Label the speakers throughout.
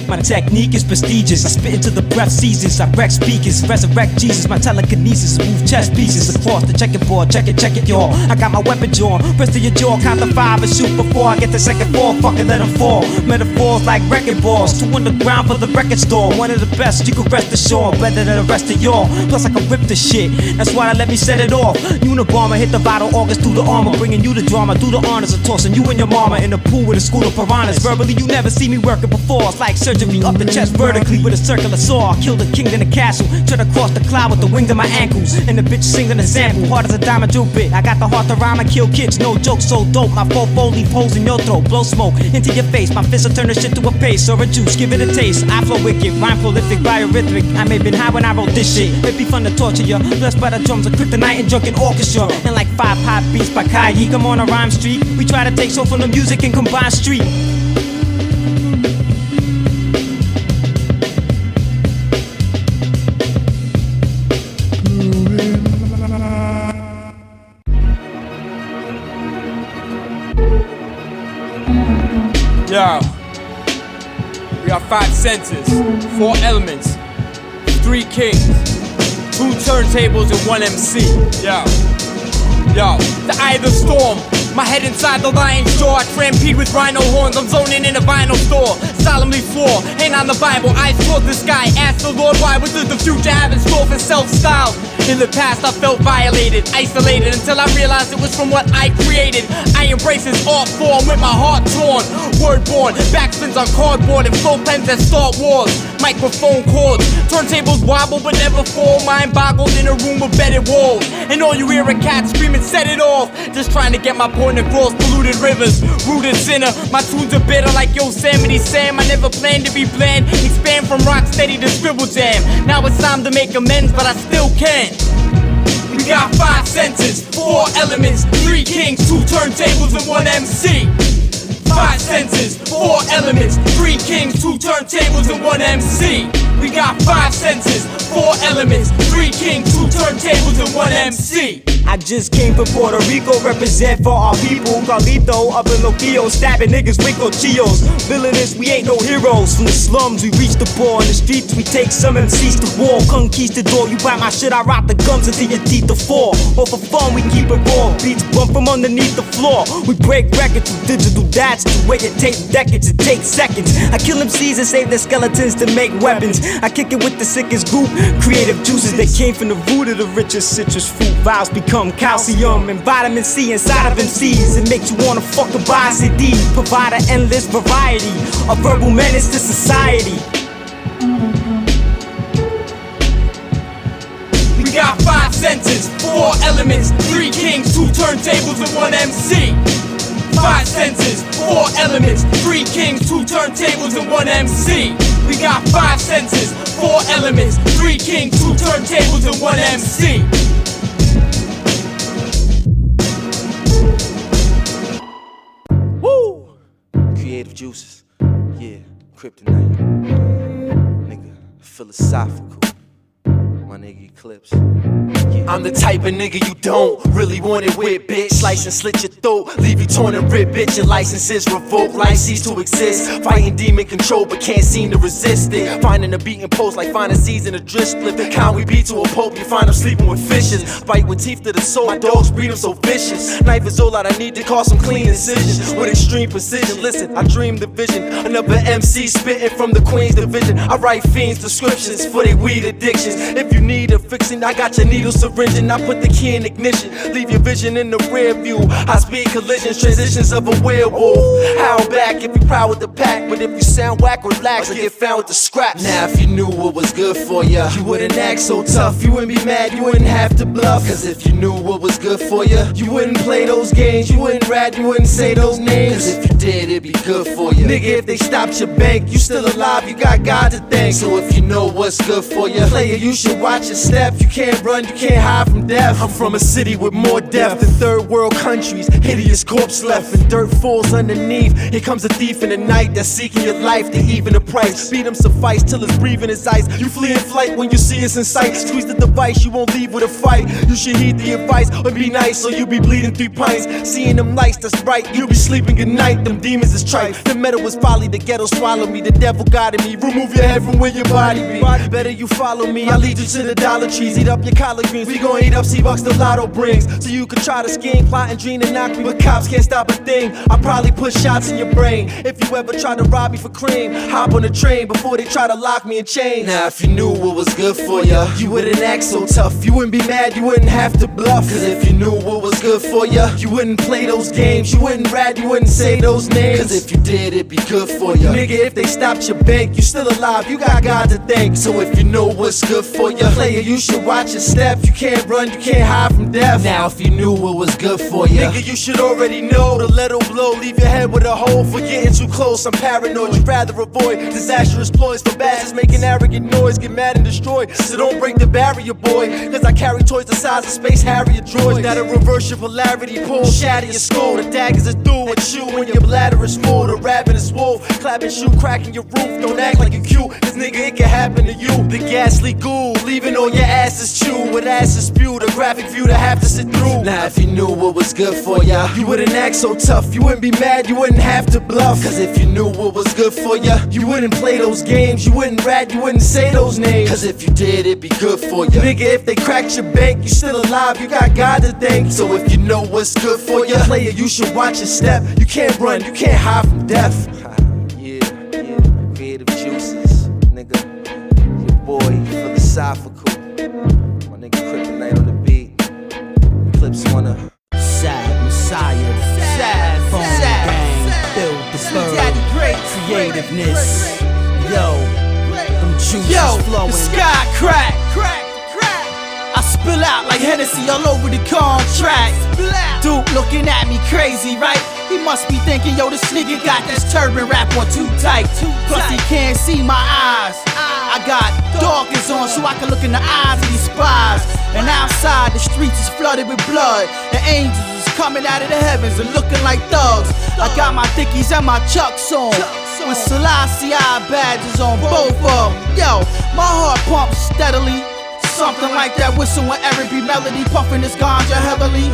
Speaker 1: My technique is prestigious. I spit into the breath seasons. I wreck speakers, resurrect Jesus. My telekinesis move chess pieces across the checkerboard. Check it, y'all. I got my weapon drawn. Press to your jaw, count to 5 and shoot before I get the second fall. Fuck it, let them fall. Metaphors like wrecking balls. 2 underground for the record store. One of the best, you can rest assured. Better than the rest of y'all. Plus I can rip the shit. That's why they let me set it off. Unibomber hit the vital organs through the armor, bringing you the drama, do the honors of tossing you and your mama in the pool with a school of piranhas. Verbally, you never see me working before. It's like surgery up the chest vertically with a circular saw. I killed a king in a castle, tread across the cloud with the wings of my ankles, and the bitch sings an example. Hard as a diamond drill bit. I got the heart to rhyme and kill kids. No joke, so dope. My fofo leave holes in your throat, blow smoke into your face. My fist will turn the shit to a paste or a juice. Give it a taste. I flow wicked, rhyme prolific, biorhythmic. I may been high when I wrote this shit. It'd be fun to torture ya. Blessed by the drums of kryptonite and drunken orchestra, and like 5 hot beats by Kayi. I'm on a rhyme streak. We try to take soul from the music and combine street.
Speaker 2: Yo, we got 5 senses, 4 elements, 3 kings, 2 turntables and 1 MC. Yo, the eye of the storm. My head inside the lion's jaw. I trampede with rhino horns. I'm zoning in a vinyl store. Solemnly floor, ain't on the Bible. Eyes toward the sky. Ask the Lord why. What does the future have in store for self-style? In the past I felt violated, isolated, until I realized it was from what I created. I embrace this art form with my heart torn. Word born, backspins on cardboard and flow pens that start wars. Microphone cords, turntables wobble but never fall. Mind boggled in a room with bedded walls, and all you hear are cats screaming, set it off. Just trying to get my point across. Polluted rivers, rooted sinner. My tunes are bitter like Yosemite Sam. I never planned to be bland, expand from rock steady to scribble jam. Now it's time to make amends, but I still can. We got 5 senses, 4 elements, 3 kings, 2 turntables and 1 MC. 5 senses, 4 elements, 3 kings, 2 turntables and 1 MC. We got 5 senses, 4 elements, 3 kings, 2 turntables and 1 MC.
Speaker 1: I just came from Puerto Rico, represent for our people. Carlito up in Loquillo, stabbing niggas with cuchillos. Villainous, we ain't no heroes. From the slums, we reach the poor. In the streets, we take some MCs to war. Conquistador, you bite my shit, I rock the gums until your teeth are fall. Or for fun, we keep it raw. Beats bump from underneath the floor. We break records with digital dats. The way it takes decades, it takes seconds. I kill MCs and save their skeletons to make weapons. I kick it with the sickest group. Creative juices that came from the root of the richest citrus fruit. Vows become calcium and vitamin C inside of MCs. It makes you wanna fucking buy a CD. Provide an endless variety, a verbal menace to society.
Speaker 2: We got 5 senses, 4 elements, 3 kings, 2 turntables and 1 MC. 5 senses, 4 elements, 3 kings, 2 turntables and 1 MC. We got 5 senses, 4 elements, 3 kings, 2 turntables and 1 MC.
Speaker 3: Woo! Creative juices, yeah, kryptonite, nigga, philosophical, my nigga Eklipse. Yeah. I'm the type of nigga you don't really want it with, bitch. Slice and slit your throat, leave you torn and ripped, bitch. Your licenses revoked, life cease to exist. Fighting demon control, but can't seem to resist it. Finding a beating post like finding seeds in a drift split. The kind we beat to a pope, you find them sleeping with fishes. Bite with teeth to the soul, my dogs breed them so vicious. Knife is all that I need to cause some clean incisions with extreme precision. Listen, I dream the vision, another MC spitting from the Queen's division. I write fiends descriptions for their weed addictions. If you need a fixing, I got your needle syringe and I put the key in ignition. Leave your vision in the rear view. High speed collisions, transitions of a werewolf. Howl back if you proud with the pack, but if you sound whack, relax or get found with the scraps. Now if you knew what was good for ya, you wouldn't act so tough. You wouldn't be mad, you wouldn't have to bluff. Cause if you knew what was good for ya, you wouldn't play those games. You wouldn't rat, you wouldn't say those names. Cause if you did, it'd be good for ya. Nigga, if they stopped your bank, you still alive, you got God to thank. So if you know what's good for ya, player, you should watch your step. You can't run, you can't hide from death. I'm from a city with more death than third world countries. Hideous corpse left and dirt falls underneath. Here comes a thief in the night that's seeking your life. They even the price. Beat him suffice till it's breathing his ice. You flee in flight when you see us in sight. Squeeze the device, you won't leave with a fight. You should heed the advice or be nice, or you be bleeding 3 pints. Seeing them lights, that's right. You be sleeping good night. Them demons is trite. The metal was folly. The ghetto swallowed me. The devil guided me. Remove your head from where your body be. Better you follow me. I'll lead you to the Dollar Trees. Eat up your collard greens. We gon' eat up C-Bucks the lotto brings. So you can try to scheme, plot and dream and knock me, but cops can't stop a thing. I probably put shots in your brain. If you ever try to rob me for cream, hop on the train before they try to lock me in chains. Now if you knew what was good for ya, you wouldn't act so tough. You wouldn't be mad, you wouldn't have to bluff. Cause if you knew what was good for ya, you wouldn't play those games. You wouldn't rat, you wouldn't say those names. Cause if you did, it'd be good for ya. Nigga, if they stopped your bank, you still alive, you got God to thank. So if you know what's good for ya, player, you should watch your step. You can't run, you can't hide from death. Now if you knew what was good for ya, nigga, you should already know. The let blow, leave your head with a hole for getting too close. I'm paranoid, you'd rather avoid disastrous ploys for bastards making arrogant noise, get mad and destroy. So don't break the barrier, boy, cause I carry toys the size of Space Harrier droids. That'll reverse your polarity, pull, shatter your skull. The daggers is through with you when your bladder is full. The rabbit is swole, clapping shoe, cracking your roof. Don't act like you cute, cause nigga, it can happen to you. The ghastly ghoul, leaving all your asses chew with asses spewed. A graphic view to have to sit through. Now if you knew what was good for ya, you wouldn't act so tough. You wouldn't be mad, you wouldn't have to bluff. Cause if you knew what was good for ya, you wouldn't play those games. You wouldn't rat, you wouldn't say those names. Cause if you did, it'd be good for ya. Nigga, if they cracked your bank, you still alive, you got God to thank. So if you know what's good for ya, player, you should watch your step. You can't run, you can't hide from death. Yeah, creative juices, nigga. Your boy, philosophical. My nigga Kryptonite on the beat. Eklipse wanna
Speaker 1: Sad Messiah, sad phone gang, build the bird, creativeness. Yo, them juices flowing.
Speaker 4: The sky crack. I spill out like Hennessy all over the contract. Dude looking at me crazy, right? He must be thinking, yo, this nigga got this turban wrap on too tight. Plus he can't see my eyes. I got darkness on so I can look in the eyes of these spies. And outside the streets is flooded with blood. And angels is coming out of the heavens and looking like thugs. I got my Dickies and my Chucks on, with Selassie badges on both of them. Yo, my heart pumps steadily. Something like that whistle when Eric B. Melody puffing this ganja heavily.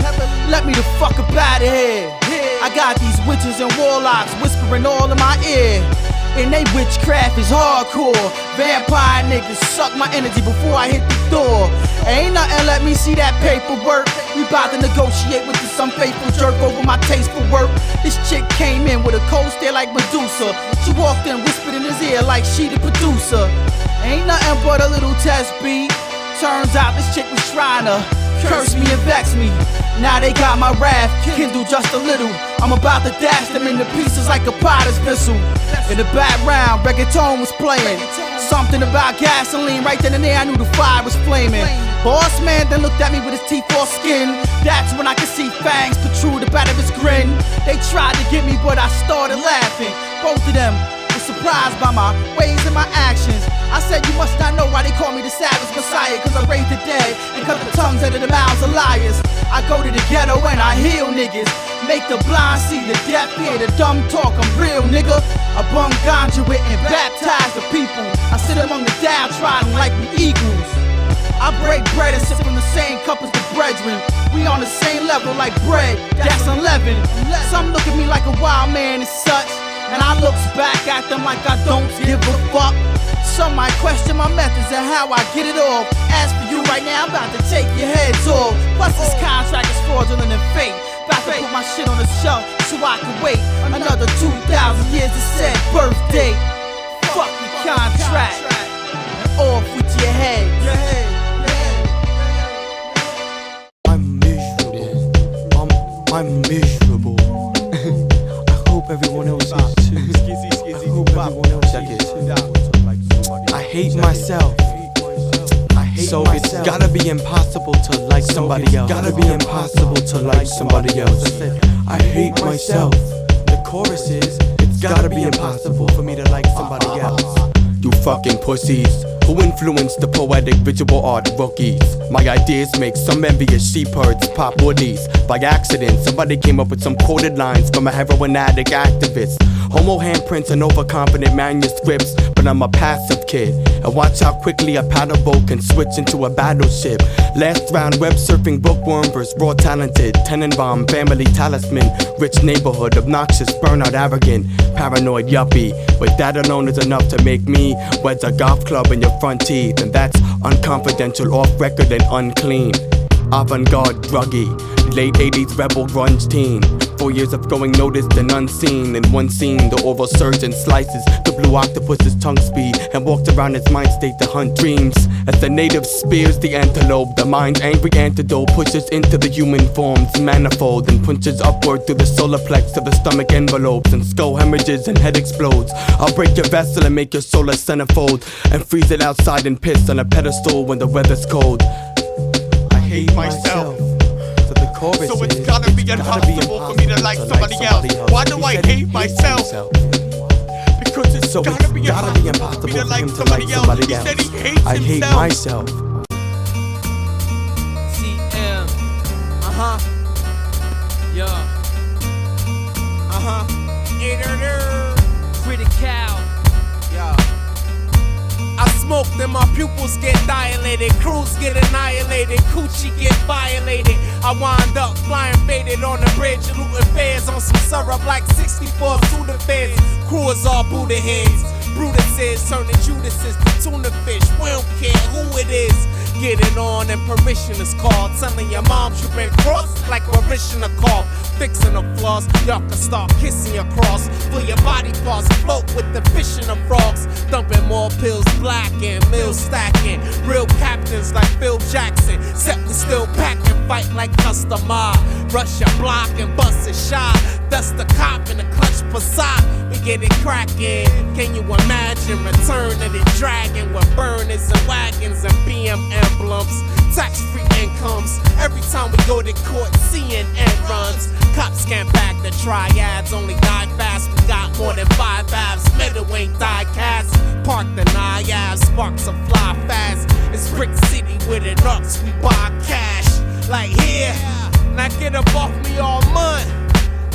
Speaker 4: Let me the fuck up out of here. I got these witches and warlocks whispering all in my ear. And they witchcraft is hardcore. Vampire niggas suck my energy before I hit the door. Ain't nothing let me see that paperwork. We bout to negotiate with this unfaithful jerk over my taste for work. This chick came in with a cold stare like Medusa. She walked in, whispered in his ear like she the producer. Ain't nothing but a little test beat. Turns out this chick was trying to curse me and vex me. Now they got my wrath kindled just a little. I'm about to dash them into pieces like a potter's vessel. In the background, reggaeton was playing. Something about gasoline, right then and there I knew the fire was flaming. Boss man then looked at me with his teeth all skin. That's when I could see fangs protrude out of his grin. They tried to get me but I started laughing. Both of them were surprised by my ways and my actions. I said you must not know why they call me the savage Messiah. Cause I raise the dead and cut the tongues out of the mouths of liars. I go to the ghetto and I heal niggas. Make the blind see, the deaf hear, the dumb talk, I'm real nigga. I bung ganja with and baptize the people. I sit among the downtrodden like we eagles. I break bread and sip from the same cup as the brethren. We on the same level like bread, that's unleavened. Some look at me like a wild man and such, and I looks back at them like I don't give a fuck. Some might question my methods and how I get it off. As for you right now, I'm about to take your heads off. Plus this contract is fraudulent and fake. About to put my shit on the shelf so I can wait another 2,000 years to said birthday. Fuck the contract, and off with your head.
Speaker 1: I'm miserable. I'm miserable. I hope everyone else is too. I hope everyone else is too. I hate myself. So it's gotta be impossible to like somebody else. Gotta be impossible to like somebody else. I said, I hate myself. The chorus is, it's gotta be impossible for me to like somebody else. You fucking pussies. Who
Speaker 5: who influenced the poetic visual art rookies. My ideas make some envious sheep herds pop woodies. By accident, somebody came up with some coded lines from a heroin addict activist. Homo handprints and overconfident manuscripts, but I'm a passive kid. And watch how quickly a paddle boat can switch into a battleship. Last round web surfing bookworm versus raw talented. Tenenbaum, family talisman, rich neighborhood, obnoxious, burnout, arrogant, paranoid yuppie. But that alone is enough to make me wedge a golf club in your front teeth. And that's unconfidential, off record and unclean. Avant-garde druggie, late 80s rebel grunge teen. 4 years of going noticed and unseen. In one scene, the oral surgeon slices the blue octopus's tongue speed and walks around its mind state to hunt dreams. As the native spears the antelope, the mind's angry antidote pushes into the human forms manifold and punches upward through the solar plex of the stomach envelopes, and skull hemorrhages and head explodes. I'll break your vessel and make your soul a centerfold and freeze it outside and piss on a pedestal when the weather's cold. I hate myself. So it's gotta be impossible for me to like somebody else. Why do I hate myself? Because it's gotta be impossible for me to like somebody else. He said he hates himself. I hate myself.
Speaker 2: CM. Yeah. Critical. Yeah. I smoke, then my pupils get dilated, crews get annihilated, coochie get violated. I wind up flying faded on the bridge, looting fares on some syrup like 64 Suda feds. Crew is all Buddha heads, Brutuses turning Judases to tuna fish. We don't care who it is. Getting on and parishioners call, telling your moms you've been crossed like parishioner call. Fixing the flaws, y'all can start kissing your cross. Feel your body parts float with the fish and the frogs. Dumping more pills, blacking, mills stacking. Real captains like Phil Jackson, except we still packing, fight like customer. Rush your block and bust a shot. Dust the cop in the clutch Passat. We get it cracking. Can you imagine return of the dragon with burners and wagons and BM emblems? Tax-free incomes. Every time we go to court, CNN runs. Cops can't back the triads, only die fast. We got more than 5 abs. Middleweight die cast. Park the Nayabs, sparks will fly fast. It's Brick City with it ups, we buy cash. Like here, now get up off me all month.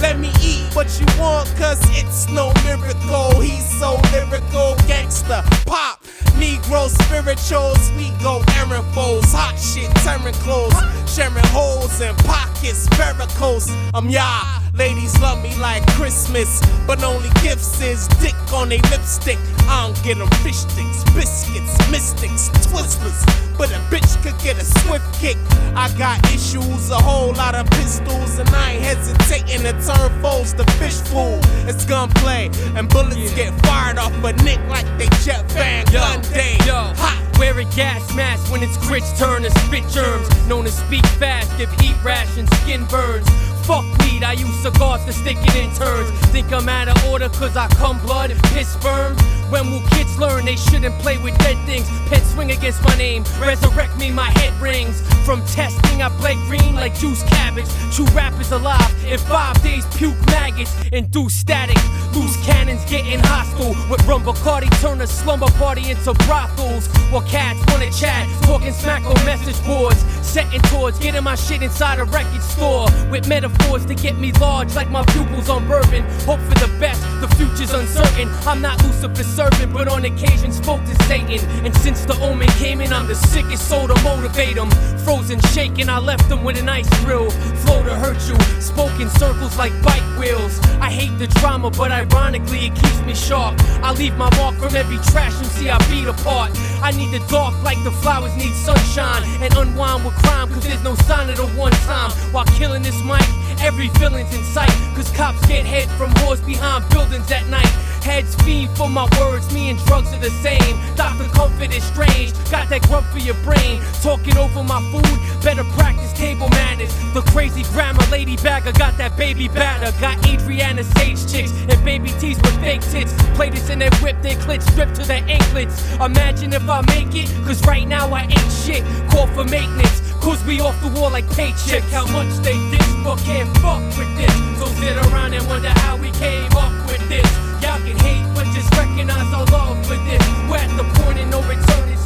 Speaker 2: Let me eat what you want, cause it's no miracle. He's so lyrical, gangster, pop, Negro spirituals. We go errand foes, hot shit, tearing clothes, sharing holes in pockets, varicose. Ya, ladies love me like Christmas, but only gifts is dick on they lipstick. I don't get them fish sticks, biscuits, mystics, twizzlers, but a bitch could get a swift kick. I got issues, a whole lot of pistols, and I ain't hesitating to turn foes to fish food. It's gunplay, and bullets get fired off a nick like they jet van. Gun day, hot. Wear a gas mask when it's grits turn to spit germs. Known to speak fast, give heat rations, skin burns. Fuck weed, I use cigars to stick it in turns. Think I'm out of order cause I come blood and piss sperm? When will kids learn they shouldn't play with dead things? Pets swing against my name, resurrect me, my head rings. From testing I play green like juice cabbage. True rappers alive, in 5 days puke maggots. Induce static, loose cannons getting hostile. With rum Bacardi turn a slumber party into brothels. While cats wanna chat, talking smack on message boards. Setting towards getting my shit inside a record store. With metaphors to get me large like my pupils on bourbon. Hope for the best, the future's uncertain. I'm not Lucifer's servant, but on occasion spoke to Satan. And since the omen came in, I'm the sickest soul to motivate them. Frozen shaking, I left them with an ice grill. Flow to hurt you, spoke in circles like bike wheels. I hate the drama, but ironically it keeps me sharp. I leave my mark from every trash you see I beat apart. I need the dark like the flowers need sunshine. And unwind with crime, cause there's no sign of the one time. While killing this mic, every villain's in sight. Cause cops get head from whores behind buildings at night. Heads fiend for my words, me and drugs are the same. Dr. Comfort is strange, got that grub for your brain. Talking over my food, better practice table manners. The crazy grammar lady bagger got that baby batter. Got Adriana Sage chicks and baby tees with fake tits. Play this in their whip, their clits stripped to their anklets. Imagine if I make it, cause right now I ain't shit. Call for maintenance, cause we off the wall like paycheck. How much they diss, but can't fuck with this. So sit around and wonder how we came up with this. Y'all can hate, but just recognize our love for this. We're at the point of no return, it's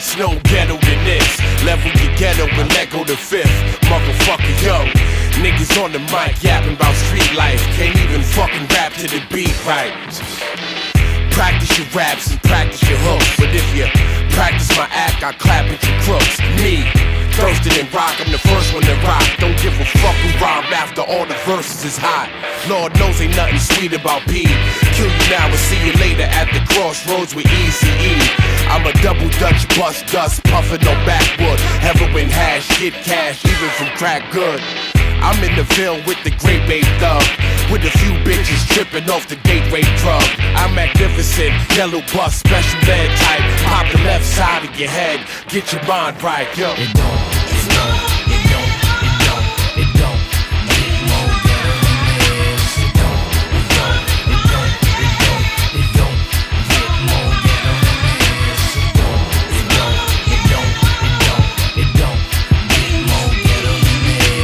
Speaker 6: It's no ghetto than this. Level your ghetto and let go the fifth. Motherfucker, yo. Niggas on the mic yapping about street life. Can't even fucking rap to the beat right. Practice your raps and practice your hooks. But if you practice my act, I clap at your crooks. Me, thirsty and rock, I'm the first one to rock. Don't give a fuck who rhyme after all the verses is hot. Lord knows ain't nothing sweet about P. Kill you now and see you later at the crossroads with ECE. I'm a double Dutch bust dust, puffin' on backwood. Heroin hash, get cash, even from crack good. I'm in the Ville with the great babe thug, with a few bitches tripping off the gateway drug. I'm magnificent, yellow bus, special ed type. Pop the left side of your head, get your mind right, yo.
Speaker 7: It don't get more ghetto than this. It don't get more ghetto than this. It don't get more ghetto than this.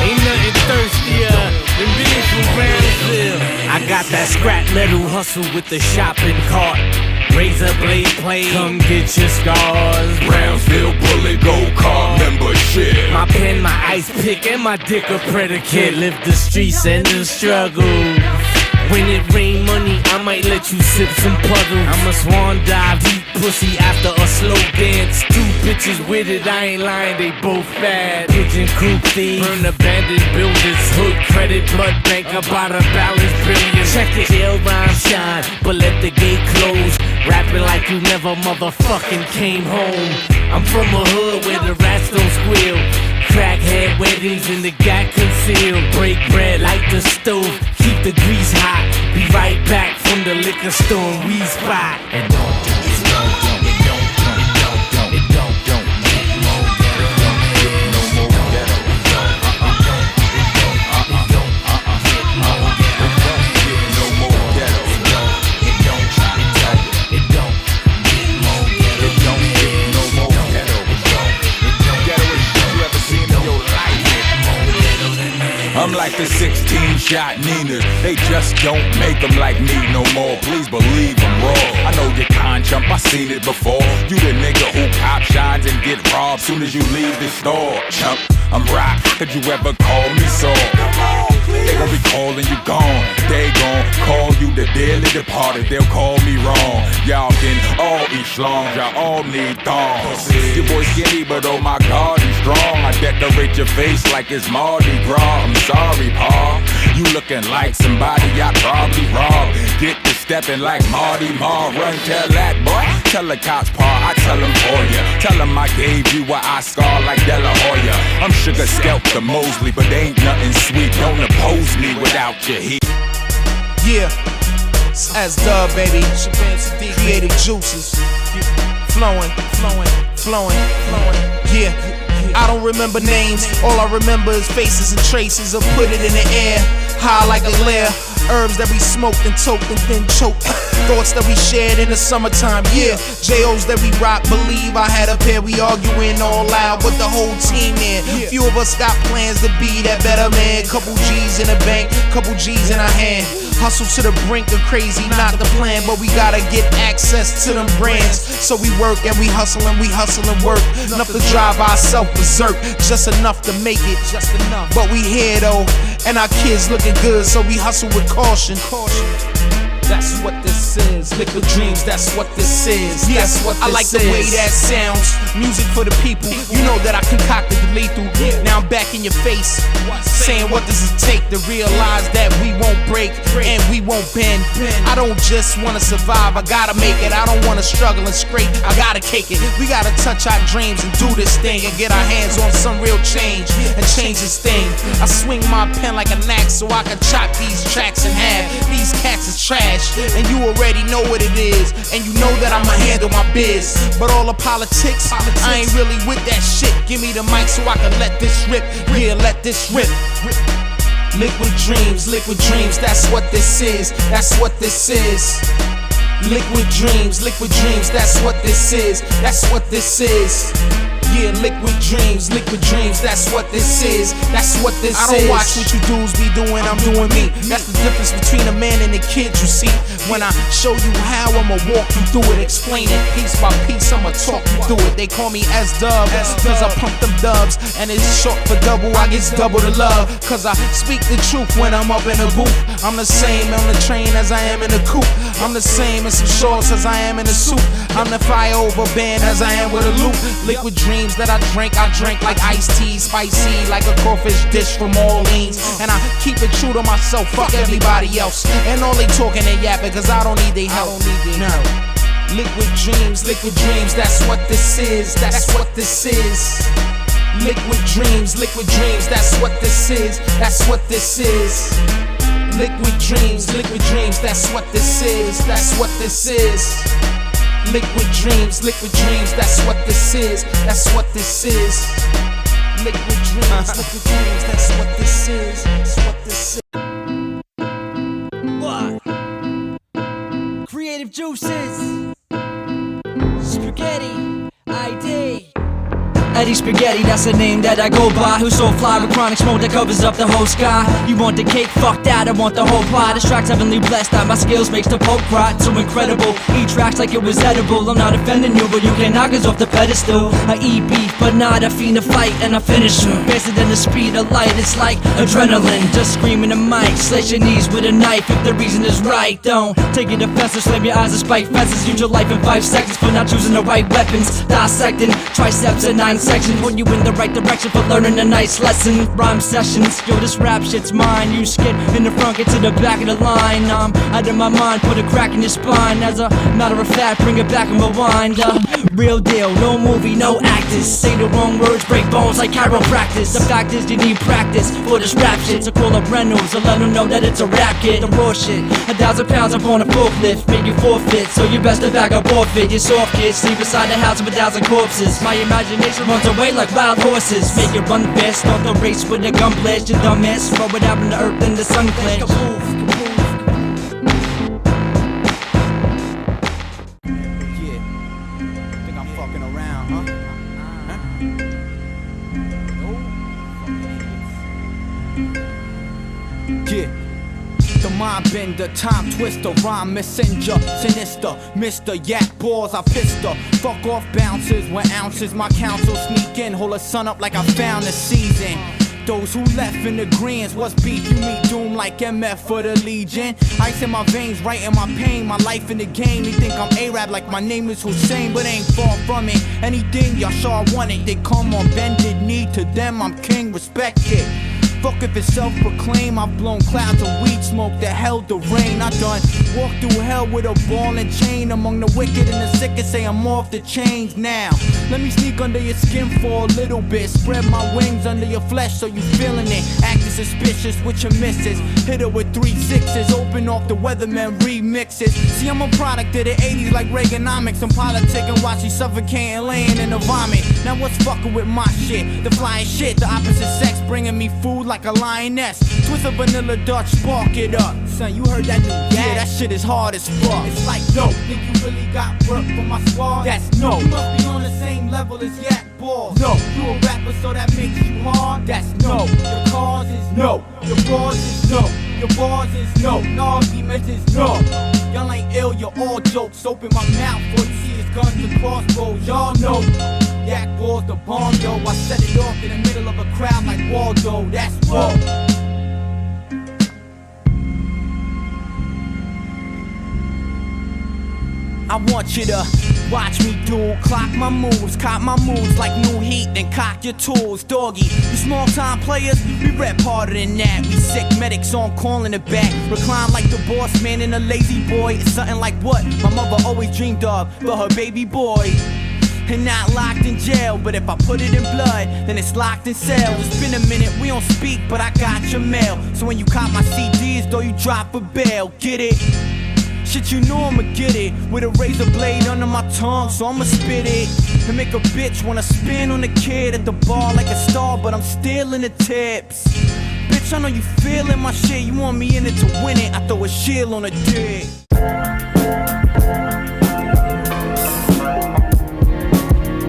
Speaker 2: Ain't nothing thirstier than being from Brownsville. I got that scrap metal hustle with the shopping cart. Razor blade plane, come get your scars.
Speaker 6: Brownsville bullet, gold car membership.
Speaker 2: My pen, my ice pick, and my dick a predicate. Live the streets and the struggle. When it rain money, I might let you sip some puddles. I'm a swan dive, eat pussy after a slow dance. Two bitches with it, I ain't lying, they both bad. Pigeon coop thieves, burn abandoned buildings. Hood credit, blood bank, about a balance billion. Check it, jail rhyme shine, but let the gate close. Rapping like you never motherfucking came home. I'm from a hood where the rats don't squeal. Crackhead weddings in the gat concealed. Break bread, light the stove, keep the grease hot. Be right back from the liquor store and weed spot.
Speaker 7: It don't get more ghetto than this. No more ghetto. It don't get more ghetto.
Speaker 6: No more ghetto.
Speaker 7: It don't get more ghetto.
Speaker 6: It don't get no more ghetto. Ghetto is shit you ever seen in your life. I'm like the 16-shot Ninas. They just don't make them like me no more. Please believe I'm raw. I know you can't jump, I seen it before. You the nigga who cop shines and get robbed soon as you leave the store. Chump, I'm rock. Could you ever call me so? They gon' be calling you gone. They gon' call you the dearly departed. They'll call me wrong. Y'all can all eat schlong. Y'all all need thongs. Your boy skinny, but oh my God, he's strong. I decorate your face like it's Mardi Gras. I'm sorry, pa. You looking like somebody I probably robbed. Get to stepping like Marty Ma. Run, tell that boy. Tell the cops, pa, I tell him for ya. Tell him I gave you a Oscar like De La Hoya. I'm Sugar Skeltah Mosley, but ain't nothing sweet. Don't oppose me without your heat.
Speaker 4: Yeah, it's S-Dub, baby. Creative juices. Flowing. Yeah, I don't remember names. All I remember is faces and traces of put it in the air. High like a glare. Herbs that we smoked and toked and then choked. Thoughts that we shared in the summertime, yeah. J.O.'s that we rock, believe I had a pair. We arguing all loud, but the whole team there. Few of us got plans to be that better man. Couple G's in the bank, couple G's in our hand. Hustle to the brink of crazy, not the plan, but we gotta get access to them brands. So we work and we hustle and work. Enough to drive ourselves berserk, just enough to make it. But we here though, and our kids looking good, so we hustle with caution. That's what this is. Liquid dreams, that's what this is. Yes, I like the way that sounds. Music for the people. You know that I concocted the lethal. Now I'm back in your face, saying what does it take to realize that we won't break and we won't bend. I don't just wanna survive, I gotta make it. I don't wanna struggle and scrape, I gotta cake it. We gotta touch our dreams and do this thing and get our hands on some real change and change this thing. I swing my pen like an axe so I can chop these tracks in half. These cats is trash, and you already know what it is, and you know that I'ma handle my biz. But all the politics, I ain't really with that shit. Give me the mic so I can let this rip. Yeah, let this rip. Liquid dreams, that's what this is. That's what this is. Liquid dreams, that's what this is. That's what this is. Yeah, liquid dreams, that's what this is. That's what this is. I don't watch what you dudes be doing, I'm doing me. That's the difference between a man and a
Speaker 8: kids, you see. When I show you how, I'ma walk you through it, explain it piece by piece, I'ma talk you through it. They call me S-Dub, cause I pump them dubs, and it's short for double, I get double the love, cause I speak the truth when I'm up in the booth. I'm the same on the train as I am in the coupe. I'm the same in some shorts as I am in a suit. I'm the fire over band as I am with a loop. Liquid dreams that I drink like iced tea, spicy like a crawfish dish from Orleans. And I keep it true to myself, fuck everybody else. And all they talking and yapping, cause I don't need their help. No. Liquid dreams, that's what this is, that's what this is. Liquid dreams, that's what this is, that's what this is. Liquid dreams, that's what this is, that's what this is. Liquid dreams, that's what this is, that's what this is. Liquid dreams, that's what this is, that's what this is.
Speaker 1: What? Creative juices. Spaghetti, ID. Eddie Spaghetti, that's the name that I go by. Who's so fly with chronic smoke that covers up the whole sky. You want the cake? Fuck that, I want the whole pie. This track's heavenly blessed, that my skills makes the Pope cry. So incredible, eat tracks like it was edible. I'm not offending you, but you can't knock us off the pedestal. I eat beef, but not a fiend to fight, and I finish him faster than the speed of light. It's like adrenaline, just screaming the mic. Slice your knees with a knife if the reason is right. Don't take it offensive, slam your eyes and spike fences. Use your life in 5 seconds for not choosing the right weapons. Dissecting triceps in 9 sections. Point you in the right direction for learning a nice lesson. Rhyme sessions, yo, this rap shit's mine. You skid in the front, get to the back of the line. I'm out of my mind, put a crack in your spine. As a matter of fact, bring it back and rewind. Real deal, no movie, no actors. Say the wrong words, break bones like chiropractic. The fact is you need practice for this rap shit. So call up Reynolds and let them know that it's a rap kit. The raw shit, 1,000 pounds up on a forklift, make you forfeit. So you best to back up forfeit. You're soft kids, sleep beside the house of 1,000 corpses. My imagination runs away like wild horses. Make it run fast, start the race with a gun blast. You dumbass, throw it out in the earth and the sun flash.
Speaker 8: Yeah, think I'm fucking around, huh? Yeah. The mind bender, time twister, rhyme messenger, sinister, Mr. Yak Ballz, I pissed her. Fuck off bouncers, when ounces my counsel sneak in, hold a sun up like I found the season. Those who left in the greens, what's beef? You meet doom like MF for the Legion. Ice in my veins, writing my pain, my life in the game. They think I'm Arab like my name is Hussein, but ain't far from it. Anything y'all sure want it, they come on bended knee. To them I'm king, respect it. Fuck if it's self-proclaimed, I've blown clouds of weed smoke that held the rain. I done walked through hell with a ball and chain. Among the wicked and the sick and say I'm off the chains now. Let me sneak under your skin for a little bit. Spread my wings under your flesh so you feeling it. Acting suspicious with your misses. Hit her with 3 6s, open off the weatherman remixes. See, I'm a product of the 80s like Reaganomics. I'm politicking while she suffocating, laying in the vomit. Now what's fucking with my shit? The flying shit, the opposite sex bringing me food like a lioness. Twist a vanilla Dutch, spark it up. Son, you heard that new yeah, that shit is hard as fuck. It's like, no, think you really got work for my squad? That's no. You must be on the same level as Yak Ballz. No, you a rapper so that makes you hard? That's no. Your cause is no. Your bars is no. Your bars is no. No arguments is no. Y'all ain't ill, you're all jokes. Open my mouth for you see it's guns and crossbows. Y'all know Yak Ballz the bomb, yo. I set it off in the middle of a crowd like Waldo. That's raw. I want you to watch me do, clock my moves, cop my moves like new heat, then cock your tools, doggy. You small time players, we rep harder than that. We sick medics on call in the back, recline like the boss man in a lazy boy. It's something like what my mother always dreamed of for her baby boy. And not locked in jail, but if I put it in blood, then it's locked in cells. It's been a minute, we don't speak, but I got your mail. So when you cop my CDs, though you drop a bail, get it? Shit, you know I'ma get it. With a razor blade under my tongue, so I'ma spit it. And make a bitch wanna spin on the kid at the bar like a star, but I'm stealing the tips. Bitch, I know you feeling my shit, you want me in it to win it. I throw a shield on a dick.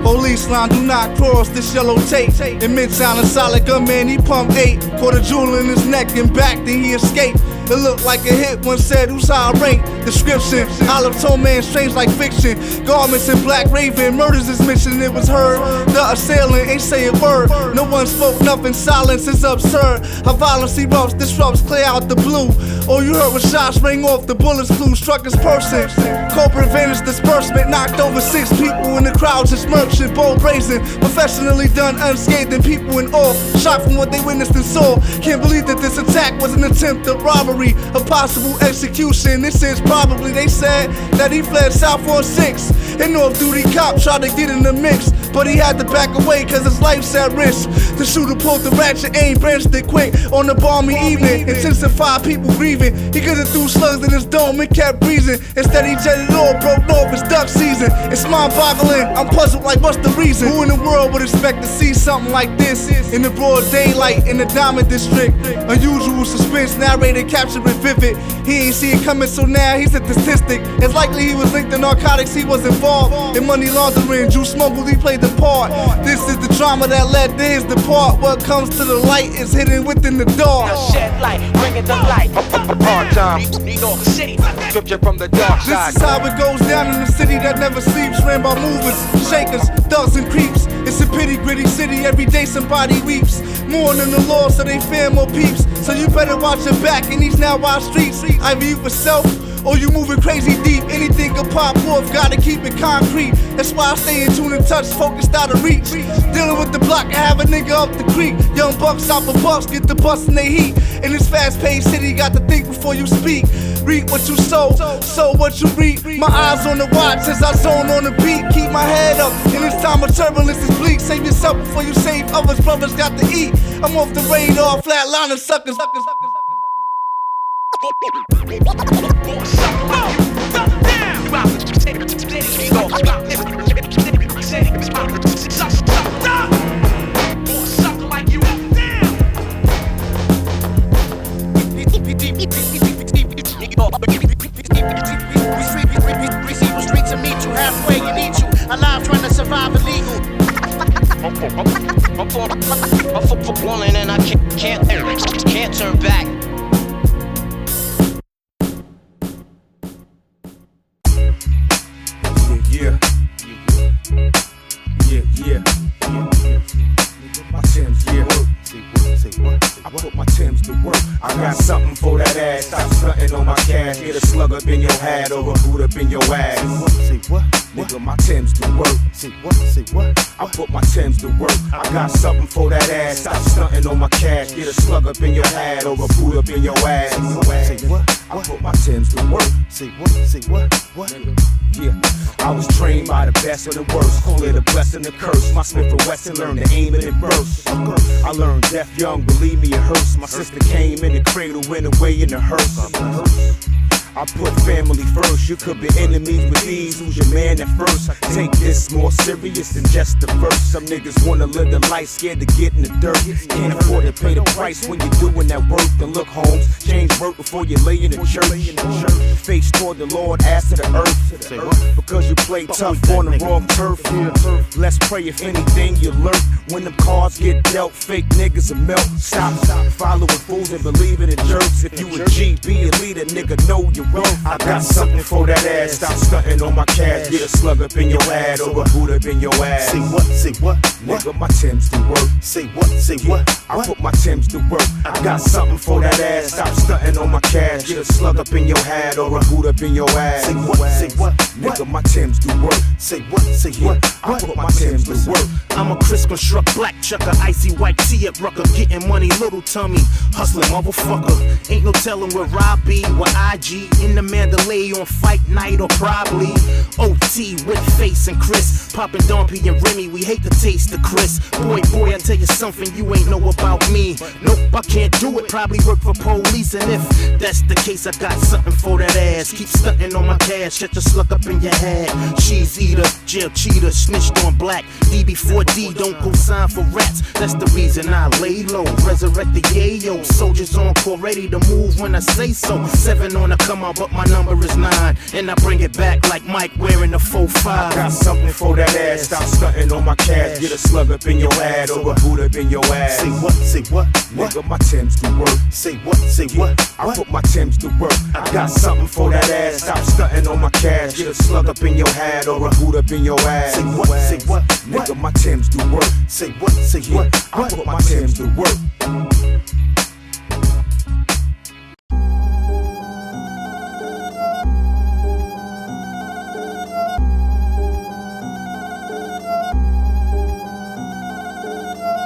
Speaker 9: Police line, do not cross this yellow tape. In Midtown, a solid gunman, he pumped 8. Caught a jewel in his neck and back, then he escaped. It looked like a hit, one said, who's high rank? Description, Olive Tone Man, strange like fiction. Garments in Black Raven, murders is mentioned, it was heard. The assailant ain't say a word. No one spoke nothing, silence is absurd. How violence erupts, disrupts, clear out the blue. All you heard was shots ring off, the bullets flew, struck his person. Corporate vanished disbursement, knocked over 6 people in the crowd, just merchant, bold brazen. Professionally done, unscathed, and people in awe. Shocked from what they witnessed and saw. Can't believe that this attack was an attempt at robbery, a possible execution. This is probably, they said, that he fled south on 6. An off-duty cop tried to get in the mix, but he had to back away cause his life's at risk. The shooter pulled the ratchet, aim, branched it quick on the balmy evening. Intensified people grieving. He could've threw slugs in his dome and kept breathing. Instead he jetted off, broke off, it's duck season. It's mind-boggling, I'm puzzled like what's the reason? Who in the world would expect to see something like this in the broad daylight in the Diamond District? Unusual suspense, narrated, captured with vivid. He ain't see it coming, so now he's a statistic. It's likely he was linked to narcotics, he was involved in money laundering, juice smuggled, he played the part. This is the drama that led to his depart. What comes to the light is hidden within the dark.
Speaker 3: Now shed light, bring it to light. Hard time, New York City, scripture from the dark side.
Speaker 9: This is how it goes down in the city that never sleeps, ran by movers, shakers, thugs and creeps. It's a pity gritty city, every day somebody weeps. Mourning the law so they fear more peeps. So you better watch your back in these now wild streets. Either you for self or you moving crazy deep. Anything can pop off, gotta keep it concrete. That's why I stay in tune and touch, focused out of reach. Dealing with the block, I have a nigga up the creek. Young bucks out for bucks, get the bus in they heat. In this fast-paced city, got to think before you speak. Reap what you sow what you reap. My eyes on the watch as I zone on the beat. Keep my head up, in this time of turbulence is bleak. Save yourself before you save others, brothers got to eat. I'm off the radar, flatlining suckers.
Speaker 10: Streets to meet you halfway, you need you alive, trying to survive illegal. I'm falling and I can't turn back.
Speaker 6: Yeah. My Timbs, yeah. I put my Timbs to work. I got something for that ass. Stop stunting on my cash. Get a slug up in your hat or a boot up in your ass. Say what? Nigga, my Timbs to work. Say what? I put my Timbs to work. I got something for that ass. Stop stunting on my cash. Get a slug up in your hat or a boot up in your ass. Say what? I put my Timbs to work. Say what? Yeah, I was trained by the best of the worst. Call it a blessing, a curse. My Smith & Wesson learned to aim it and burst. I learned deaf young, believe me, it hurts. My sister came in the cradle, went away in the hearse. I put family first. You could be enemies with these. Who's your man at first? Take this more serious than just the first. Some niggas wanna live the life, scared to get in the dirt. Can't afford to pay the price when you're doing that work. Then look, Holmes, change work before you lay in the church. Face toward the Lord, ass to the earth. Because you play tough on the wrong turf. Let's pray if anything you lurk. When them cards get dealt, fake niggas will melt. Stop following fools and believing in jerks. If you a G, be a leader, nigga, know you wrong. I got something for that ass. Stop stunting on my cash. Get a slug up in your ass or a boot up in your ass. Say what? Nigga, my Timbs to work. Say what? I put my Timbs to work. I got something for that ass. Stop stunting on my cash. Get a slug up in your hat or a boot up in your ass. Say what? Nigga, my Timbs to work. Say what? I put my Timbs to work.
Speaker 10: I'm a crisp construct black chucker, icy white tee at Rucker, getting money, little tummy, hustling motherfucker. Ain't no telling where I be, where IG in the Mandalay on fight night or probably OT with Face and Chris, popping Dompy and Remy. We hate the taste of Chris. Boy, I tell you something you ain't know about me. Nope, I can't do it. Probably work for police, and if that's the case, I got something for that ass. Keep stunting on my cash, catch a slug up in your head. Cheese eater, jail cheater, snitched on black. DB4D, don't go sign for rats. That's the reason I lay low. Resurrect the yayo. Soldiers on call, ready to move when I say so. 7 on the come come out, but my number is 9. And I bring it back like Mike wearing the 4-5.
Speaker 6: I got something for that ass. Stop stunting on my cash. Get a slug up in your ass or a boot up in your ass.
Speaker 10: Say what? Say what?
Speaker 6: Nigga, my Timbs do work.
Speaker 10: Say what? Say what?
Speaker 6: I put my Timbs to work. I got something for that ass. Stop stunting on my cash. Get a slug up in your hat or a boot up in your ass.
Speaker 10: Say what? Say what?
Speaker 6: Nigga, my Timbs do work.
Speaker 10: Say what? Say what?
Speaker 6: I put my Timbs to work.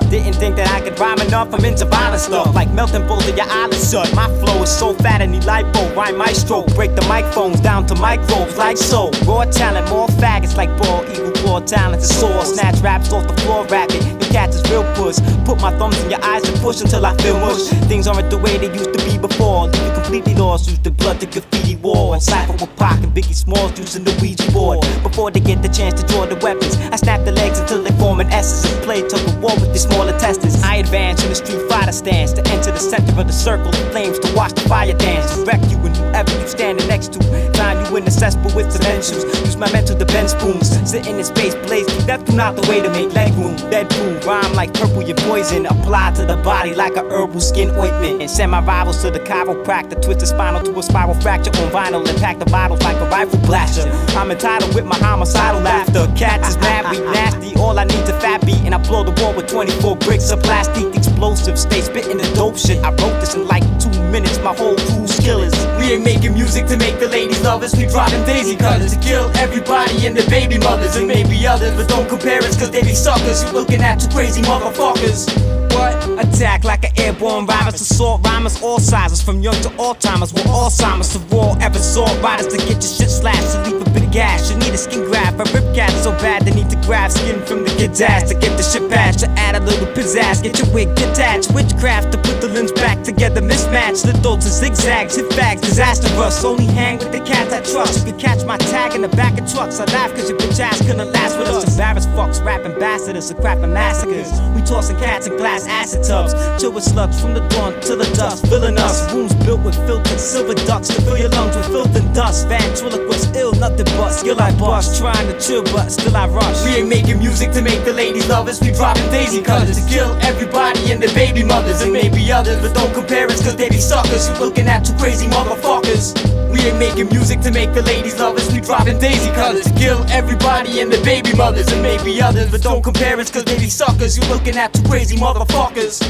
Speaker 1: Didn't think that I could rhyme enough, I'm into violent stuff like melting both of your eyelids shut. My flow is so fat and lipo, rhyme maestro. Break the microphones down to microbes like so. Raw talent, more faggots like ball, eagle claw talent is sore. Snatch raps off the floor rapping, the cats is real puss. Put my thumbs in your eyes and push until I feel mush. Things aren't the way they used to be before. Leave you completely lost, use the blood to graffiti war. And cypher with Pac and Biggie Smalls using the Ouija board. Before they get the chance to draw the weapons, I snap the legs until they form an essence and play tug of war with these smaller testers. I advance in the Street Fighter stance to enter the center of the circle of flames to watch the fire dance. To wreck you and whoever you standing next to. Find you in the cesspool with credentials. Use my mental to bend spoons. Sitting in space blaze, that's not the way to make leg room. Dead boom, rhyme like purple, your poison. Apply to the body like a herbal skin ointment. And send my rivals to the chiropractor. Twist the spinal to a spiral fracture on vinyl. And pack the bottles like a rifle blaster. I'm entitled with my homicidal laughter. Cats is mad, we nasty. All I need to fat beat. And I blow the wall with 24 bricks of plastic explosive. Stay spitting the dope shit. I wrote this in like 2 minutes. My whole crew's killers. We ain't making music to make the ladies love us. We dropping daisy cutters to kill everybody and their baby mothers and maybe others. But don't compare us cause they be suckers. You looking at two crazy motherfuckers. What? Attack like an airborne virus. Assault rhymers, all sizes. From young to Alzheimer's. We're Alzheimer's. So raw ever saw riders to get your shit slashed. To leave a bit of gash. You need a skin graft. A rip cat so bad they need to grab skin from the kid's ass. To get the shit patched. To add a little pizzazz. Get your wig detached. Witchcraft to put the limbs back together. Mismatched. Little to zigzags. Hit bags. Disastrous. Only hang with the cats I trust. You can catch my tag in the back of trucks. I laugh cause your bitch ass couldn't last with us. Embarrassed fucks. Rap ambassadors. The crap and massacres. We tossing cats in glass acid tubs. Chill with slugs from the dawn to the dusk. Filling us. Rooms built with filtered silver ducks. To fill your lungs with filth and dust. Ventriloquist ill. Nothing but skill I bust. Trying to chill but still I rush. We ain't making music to make the ladies love us. We dropping daisy cutters to kill everybody and their baby mothers and maybe others. But don't compare us cause they be suckers. You looking at two crazy motherfuckers. We ain't making music to make the ladies love us. We dropping daisy cutters to kill everybody and their baby mothers and maybe others. But don't compare us cause they be suckers. You looking at two crazy motherfuckers.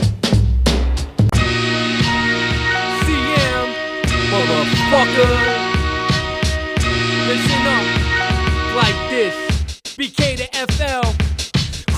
Speaker 2: CM, motherfucker. Listen up, like this. BK to FL.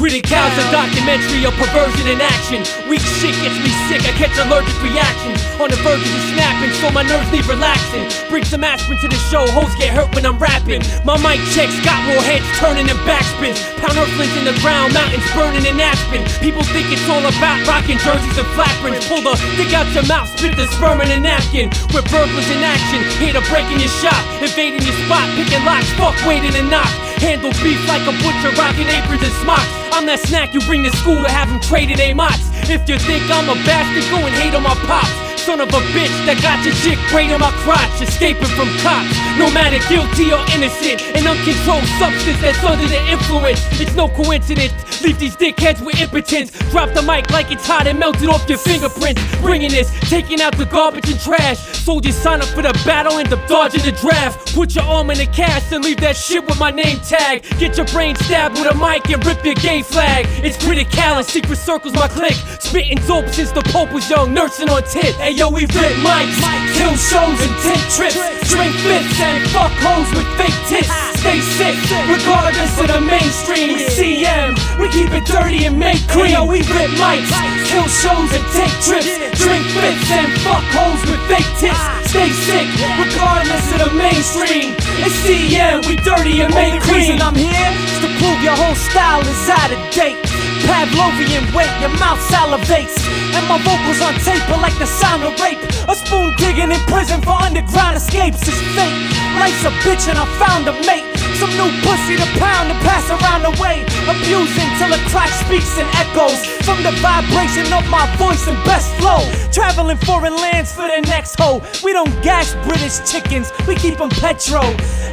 Speaker 2: Critical's a documentary of perversion in action. Weak shit gets me sick, I catch allergic reactions. On the verge of snapping, so my nerves need relaxing. Bring some aspirin to the show, hoes get hurt when I'm rapping. My mic checks got more heads turning and backspins. Pound earthlings in the ground, mountains burning in Aspen. People think it's all about rocking jerseys and flat prints. Pull the dick out your mouth, spit the sperm in a napkin. We're burglars in action, here to break in your shop. Invading your spot, picking locks, fuck waiting and knock. Handle beef like a butcher, rocking aprons and smocks. I'm that snack you bring to school to have them traded A-Mots. If you think I'm a bastard, go and hate on my pops. Son of a bitch that got your chick braid on my crotch. Escaping from cops, no matter guilty or innocent. An uncontrolled substance that's under the influence. It's no coincidence, leave these dickheads with impotence. Drop the mic like it's hot and melted off your fingerprints. Bringing this, taking out the garbage and trash. Soldiers sign up for the battle, end up dodging the draft. Put your arm in the cast and leave that shit with my name tag. Get your brain stabbed with a mic and rip your gay flag. It's critical and secret circles my clique. Spitting dope since the Pope was young, nursing on tit. Hey yo, we rip mics, kill shows and take trips. Drink fifths and fuck hoes with fake tits. Stay sick, regardless of the mainstream. We CM, we keep it dirty and make cream. Hey yo, we rip mics, kill shows and take trips. Drink fifths and fuck hoes with fake tits. Stay sick, regardless of the mainstream. It's CM, we dirty and make cream. The reason I'm here is to prove your whole style is out of date. Pavlovian weight, your mouth salivates. And my vocals on tape are like the sound of rape. A spoon digging in prison for underground escapes is fate. Life's a bitch and I found a mate.
Speaker 11: Some new pussy to pound and pass around the way. Abusing till the track speaks and echoes from the vibration of my voice and best flow. Traveling foreign lands for the next hoe. We don't gash British chickens, we keep them petro.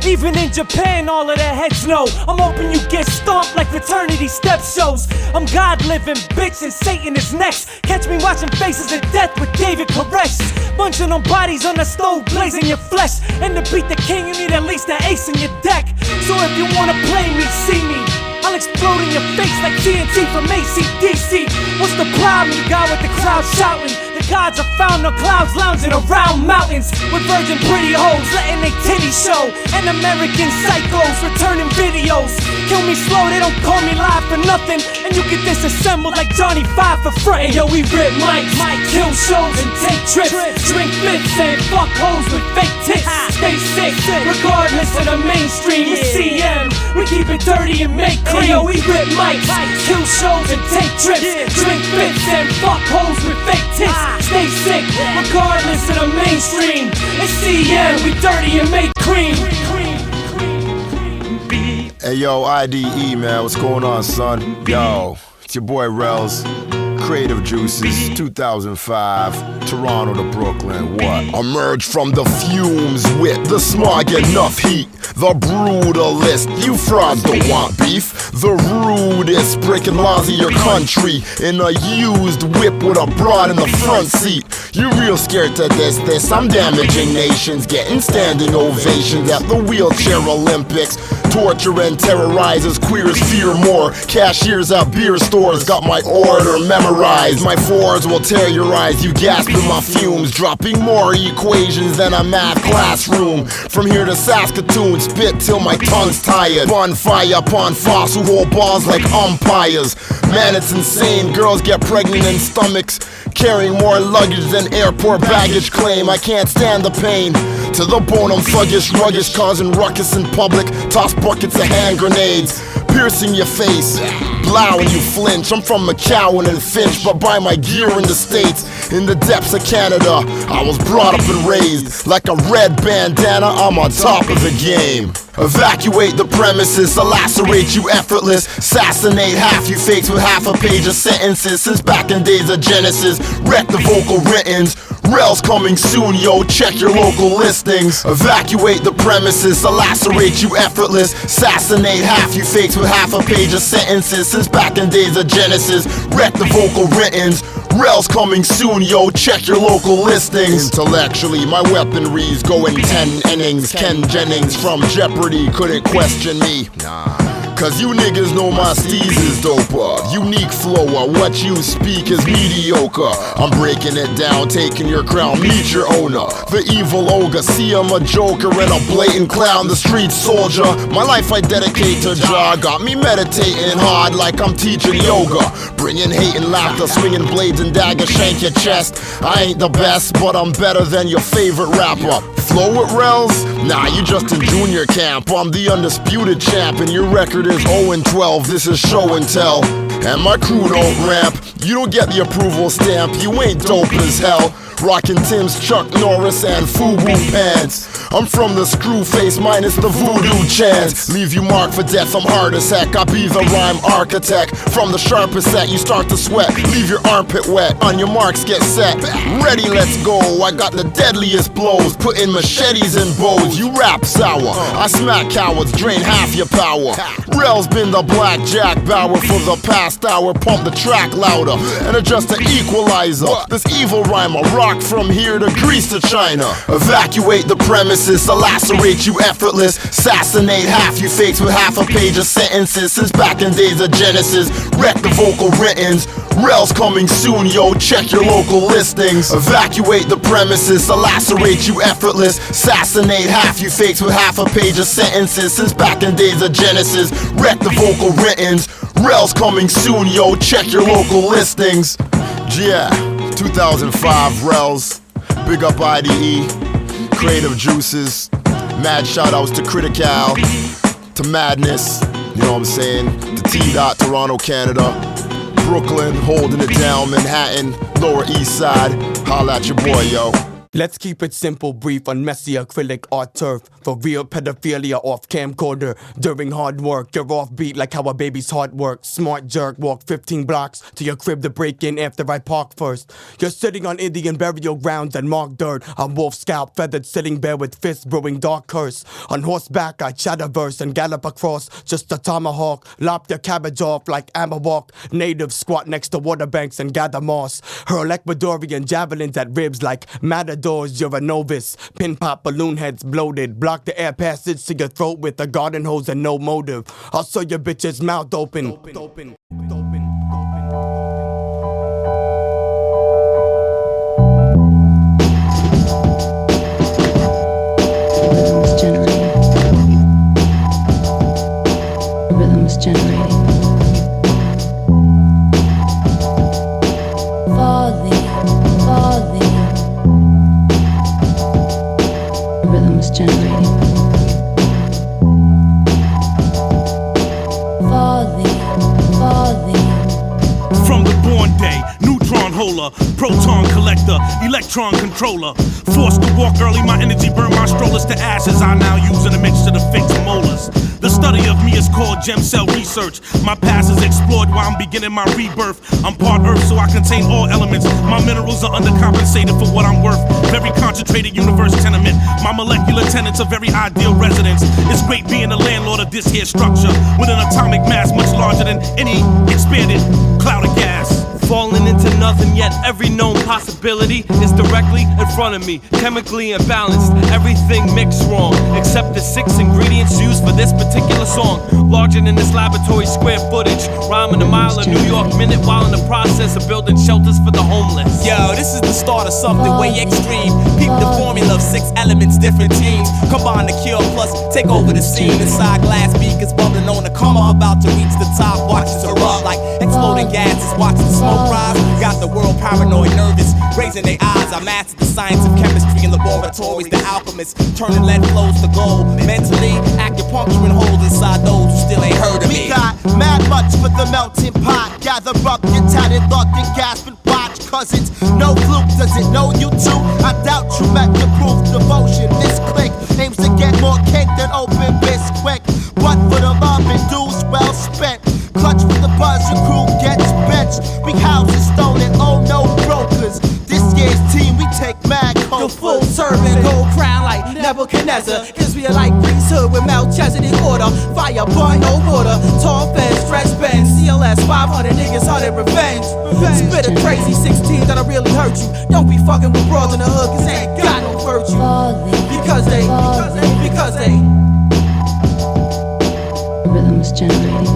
Speaker 11: Even in Japan, all of their heads know I'm hoping you get stomped like fraternity step shows. I'm God living, bitch, and Satan is next. Catch me watching Faces of Death with David Koresh. Bunching on bodies on the stove, blazing your flesh. And to beat the king, you need at least an ace in your deck. So if you wanna play me, see me. I'll explode in your face like TNT from AC/DC. What's the problem you got with the crowd shouting? The gods are found on clouds lounging around mountains with virgin pretty hoes letting they titties show. And American psychos returning videos. Kill me slow, they don't call me live for nothing. And you get disassembled like Johnny 5 for frontin'. Yo, we rip mics, kill shows and take trips. Drink fifths and fuck hoes with fake tits. Stay sick, regardless of the mainstream. We CM, we keep it dirty and make cream. Yo, we rip mics, kill shows and take trips. Drink fifths and fuck hoes with fake tits. Stay sick, regardless of the mainstream. It's CM, we dirty and make cream.
Speaker 12: Hey yo, IDE man, what's going on, son? Yo, it's your boy Relz, Creative Juices, 2005, Toronto to Brooklyn, what? Emerge from the fumes with the smog enough heat. The brutalist, you frauds don't want beef. The rudest, breaking laws of your country in a used whip with a broad in the front seat. You real scared to this, I'm damaging nations, getting standing ovations at the wheelchair Olympics. Torture and terrorizes queers fear more. Cashiers at beer stores got my order memorized. My fours will terrorize you, gasping my fumes, dropping more equations than a math classroom. From here to Saskatoon, spit till my tongue's tired. Bonfire upon fossil hold balls like umpires. Man, it's insane. Girls get pregnant in stomachs, carrying more luggage than airport baggage claim. I can't stand the pain. To the bone, I'm sluggish, ruggish, causing ruckus in public. Toss buckets of hand grenades, piercing your face. Blow and you flinch. I'm from McCowan and Finch, but buy my gear in the States. In the depths of Canada, I was brought up and raised. Like a red bandana, I'm on top of the game. Evacuate the premises, lacerate you effortless. Assassinate half you fakes with half a page of sentences. Since back in days of Genesis, wreck the vocal writtens. Relz coming soon, yo, check your local listings. Evacuate the premises, lacerate you effortless. Assassinate half you fakes with half a page of sentences. Since back in days of Genesis, wreck the vocal writtens. Relz coming soon, yo, check your local listings. Intellectually, my weaponry's going 10 innings. Ken Jennings from Jeopardy couldn't question me. Cause you niggas know my steez is doper. Unique flower, what you speak is mediocre. I'm breaking it down, taking your crown, meet your owner. The evil ogre, see I'm a joker and a blatant clown, the street soldier. My life I dedicate to Jah, got me meditating hard like I'm teaching yoga. Bringing hate and laughter, swinging blades and daggers, shank your chest. I ain't the best, but I'm better than your favorite rapper. Flow with Relz? Nah, you just in junior camp. I'm the undisputed champ and your record is 0-12, this is show and tell. And my crew don't ramp, you don't get the approval stamp, you ain't dope as hell. Rockin' Timbs, Chuck Norris, and FUBU pants. I'm from the screw face minus the voodoo chants. Leave you marked for death, I'm hard as heck. I be the rhyme architect. From the sharpest set, you start to sweat. Leave your armpit wet, on your marks get set. Ready, let's go, I got the deadliest blows. Putting machetes in bows, you rap sour. I smack cowards, drain half your power. Relz been the blackjack bower for the past hour. Pump the track louder, and adjust the equalizer. This evil rhymer, rock from here to Greece to China. Evacuate the premises, lacerate you effortless. Assassinate half you fakes with half a page of sentences. Since back in days of Genesis, wreck the vocal writtens. Relz coming soon, yo, check your local listings. Evacuate the premises, lacerate you effortless. Assassinate half you fakes with half a page of sentences. Since back in days of Genesis, wreck the vocal writtens. Relz coming soon, yo, check your local listings. Yeah, 2005 Relz, big up IDE, Creative Juices, mad shoutouts to Critical, to Madness, you know what I'm saying, to T-Dot, Toronto, Canada, Brooklyn, holding it down, Manhattan, Lower East Side, holla at your boy, yo.
Speaker 5: Let's keep it simple, brief, unmessy acrylic art turf. For real pedophilia off camcorder. During hard work, you're offbeat like how a baby's heart works. Smart jerk, walk 15 blocks to your crib to break in after I park first. You're sitting on Indian burial grounds and marked dirt. I'm wolf scalp, feathered sitting bare with fists brewing dark curse. On horseback, I chatter verse and gallop across just a tomahawk. Lop your cabbage off like Amber walk. Natives squat next to water banks and gather moss. Hurl Ecuadorian javelins at ribs like matadors, you're a novice. Pin pop balloon heads bloated. Block the air passage to your throat with a garden hose and no motive. I'll sew your bitch's mouth open.
Speaker 13: Rhythms generating. Falling. Rhythms generating. Falling.
Speaker 14: From the born day, neutron holder, proton collector, electron controller. Forced to walk early, my energy burned my strollers to ashes. I now use in a mix to the fixed molars. The study of me is called gem cell research. My past is explored while I'm beginning my rebirth. I'm part earth, so I contain all elements. My minerals are undercompensated for what I'm worth. Very concentrated universe tenement. My molecular tenants are very ideal residence. It's great being the landlord of this here structure with an atomic mass much larger than any expanded cloud of gas.
Speaker 15: Falling into nothing, yet every known possibility is directly in front of me. Chemically imbalanced, everything mixed wrong, except the 6 ingredients used for this particular song. Larger than this laboratory square footage, rhyming a mile a New York minute while in the process of building shelters for the homeless.
Speaker 16: Yo, this is the start of something way extreme. Peep the formula of 6 elements, different teams. Combine the cure plus take over the scene. Inside glass beakers bubbling on the come up, about to reach the top. Watch it erupt like exploding gases. Watch the smoke rise. Got the world paranoid, nervous, raising their eyes. I mastered the science of chemistry in laboratories. The alchemists turning lead flows to gold. Mentally, acupuncturing holes inside those who still ain't heard of me.
Speaker 10: We got mad much for the melting pot. Gather up your tatted luck and gasp and watch. Cause it's no fluke, does it know you too? I doubt you met the proof devotion. This clique aims to get more cake than open Bisquick. But for the love and dues well spent. Clutch with the buzz, your crew gets benched. Big houses stolen, oh no brokers. This year's team, we take mad
Speaker 4: the full turban, gold crown like Nebuchadnezzar. Israelite priesthood with Melchizedek order. Fire, burn, no water. Tall fence, stretch bends. CLS, 500 niggas, 100 revenge. Spit a crazy 16 that'll really hurt you. Don't be fucking with bros in the hood, cause they ain't got no virtue. Because they
Speaker 13: Rhythms generating.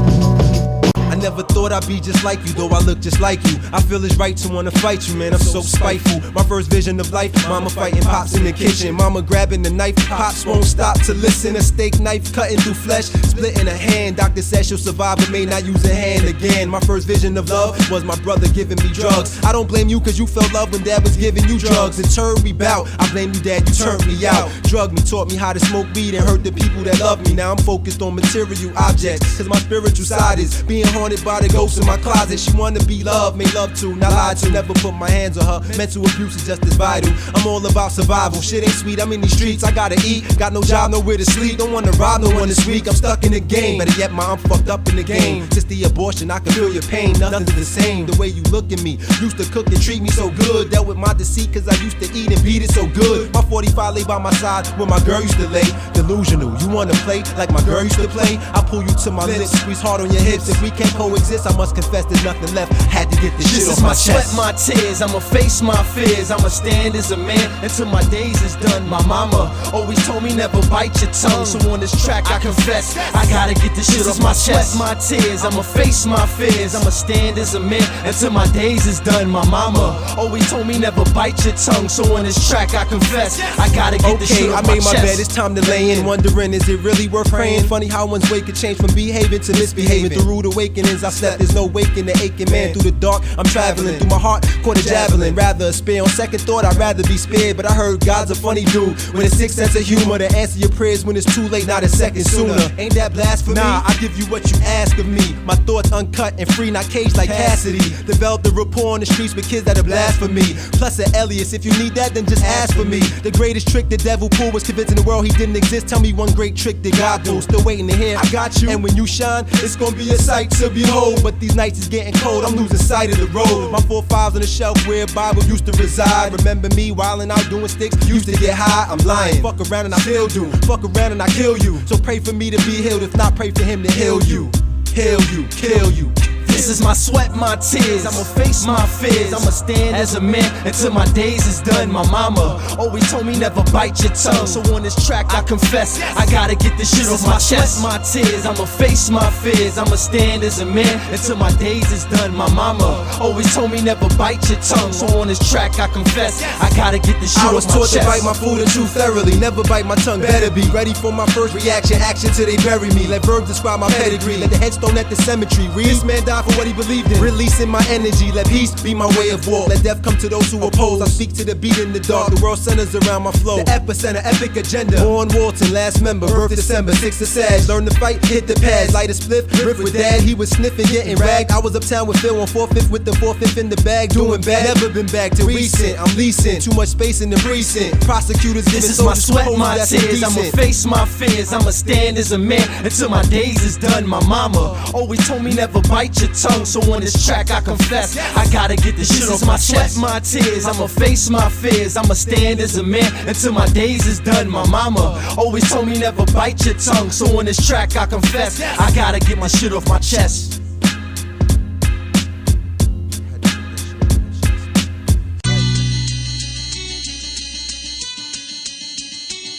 Speaker 3: I never thought I'd be just like you, though I look just like you. I feel it's right to wanna fight you, man, I'm so spiteful. My first vision of life, mama fighting pops in the kitchen. Mama grabbing the knife, pops won't stop to listen. A steak knife cutting through flesh, splitting a hand. Doctor said she'll survive but may not use a hand again. My first vision of love was my brother giving me drugs. I don't blame you cause you felt love when dad was giving you drugs. And turned me bout, I blame you dad, you turned me out. Drugged me, taught me how to smoke weed and hurt the people that love me. Now I'm focused on material objects cause my spiritual side is being haunted by the ghost in my closet. She wanna be loved, made love to, not lied to. Never put my hands on her, mental abuse is just as vital. I'm all about survival, shit ain't sweet, I'm in these streets. I gotta eat, got no job, nowhere to sleep. Don't wanna rob no one this week, I'm stuck in the game. Better yet, I'm fucked up in the game. Since the abortion, I can feel your pain, nothing's the same. The way you look at me, used to cook and treat me so good. Dealt with my deceit cause I used to eat and beat it so good. My 45 lay by my side where my girl used to lay. Delusional, you wanna play like my girl used to play? I pull you to my lips, squeeze hard on your hips. If we can't coexist, I must confess there's nothing left. Had to get this shit off my chest.
Speaker 16: Sweat, my tears, I'ma face my fears. I'ma stand as a man until my days is done. My mama always told me never bite your tongue. So on this track I confess, I gotta get this shit off my chest. Sweat, my tears, I'ma face my fears. I'ma stand as a man until my days is done. My mama always told me never bite your tongue. So on this track I confess, I gotta get this shit off my chest.
Speaker 3: I made my bed, it's time to lay in. Wondering, is it really worth praying? Funny how one's way could change from behaving to misbehaving. Through rude awakenings,
Speaker 17: as I slept. There's no waking the aching man. Through the dark, I'm traveling. Through my heart, caught a javelin. Rather a spear. On second thought, I'd rather be spared. But I heard God's a funny dude with a sick sense of humor to answer your prayers when it's too late, not a second sooner. Ain't that blasphemy? Nah, I give you what you ask of me. My thoughts uncut and free, not caged like Cassidy. Developed a rapport on the streets with kids that are blasphemy. Plus an alias. If you need that, then just ask for me. The greatest trick the devil pulled was convincing the world he didn't exist. Tell me one great trick that God do. Still waiting to hear. I got you. And when you shine, it's gonna be a sight to behold. But these nights is getting cold. I'm losing sight of the road. My 4 5s on the shelf where Bible used to reside. Remember me wilding out doing sticks. Used to get high. I'm lying. Fuck around and I still do. Fuck around and I kill you. So pray for me to be healed. If not, pray for him to heal you. Heal you. Kill you.
Speaker 4: This is my sweat, my tears. I'ma face my fears. I'ma stand as a man until my days is done. My mama always told me never bite your tongue. So on this track, I confess, I gotta get this shit off my chest. My tears. I'ma face my fears. I'ma stand as a man until my days is done. My mama always told me never bite your tongue. So on this track, I confess, I gotta get this shit off my chest.
Speaker 17: I was taught to bite my food and chew thoroughly. Never bite my tongue. Better be ready for my first reaction. Action till they bury me. Let verbs describe my pedigree. Let the headstone at the cemetery read. This man died for what he believed in. Releasing my energy, let peace be my way of war. Let death come to those who oppose. I speak to the beat in the dark. The world centers around my flow. The epicenter, epic agenda. Born Walton, last member, birth December, 6th of Sag. Learn to fight, hit the pads. Light a spliff, riff with dad. He was sniffing, getting ragged. I was uptown with Phil on 4/5 with the 4/5 in the bag. Doing bad, never been back to recent. I'm leasing, too much space in the precinct. Prosecutors,
Speaker 4: this is my sweat, my tears. I'ma face my fears. I'ma stand as a man until my days is done. My mama always told me never bite your tongue. So on this track, I confess, I gotta get this shit off my chest. My tears. I'ma face my fears. I'ma stand as a man until my days is done. My mama always told me never bite your tongue. So on this track, I confess, I gotta get my shit off my chest.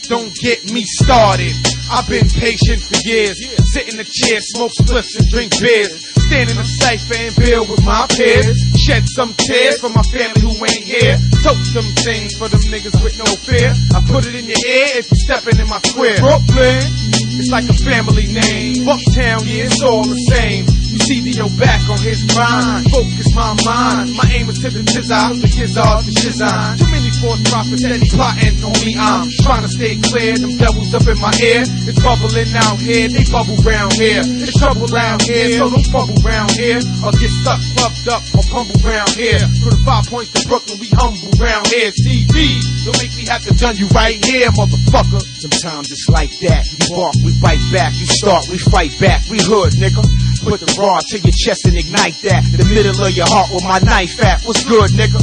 Speaker 18: Don't get me started. I've been patient for years. Sit in a chair, smoke spliffs and drink beers. Stand in a cypher and build with my peers. Shed some tears for my family who ain't here. Toast some things for them niggas with no fear. I put it in your ear if you steppin' in my square. Brooklyn, it's like a family name. Bucktown, yeah, it's all the same. You see your back on his grind. Focus my mind. My aim is to the tizard, the gizzard, the shizan. Too many false prophets steady plotting on me. I'm trying to stay clear. Them devils up in my ear. It's bubbling out here. They bubble round here. It's trouble around here. So don't bubble round here. Or get stuck, fucked up, or pumble round here. From the 5 points to Brooklyn, we humble round here. CD, don't make me have to done you right here, motherfucker.
Speaker 10: Sometimes it's like that. You bark, we bite back. You start, we fight back. We hood, nigga. Put the rod to your chest and ignite that. The middle of your heart with my knife at. What's good, nigga?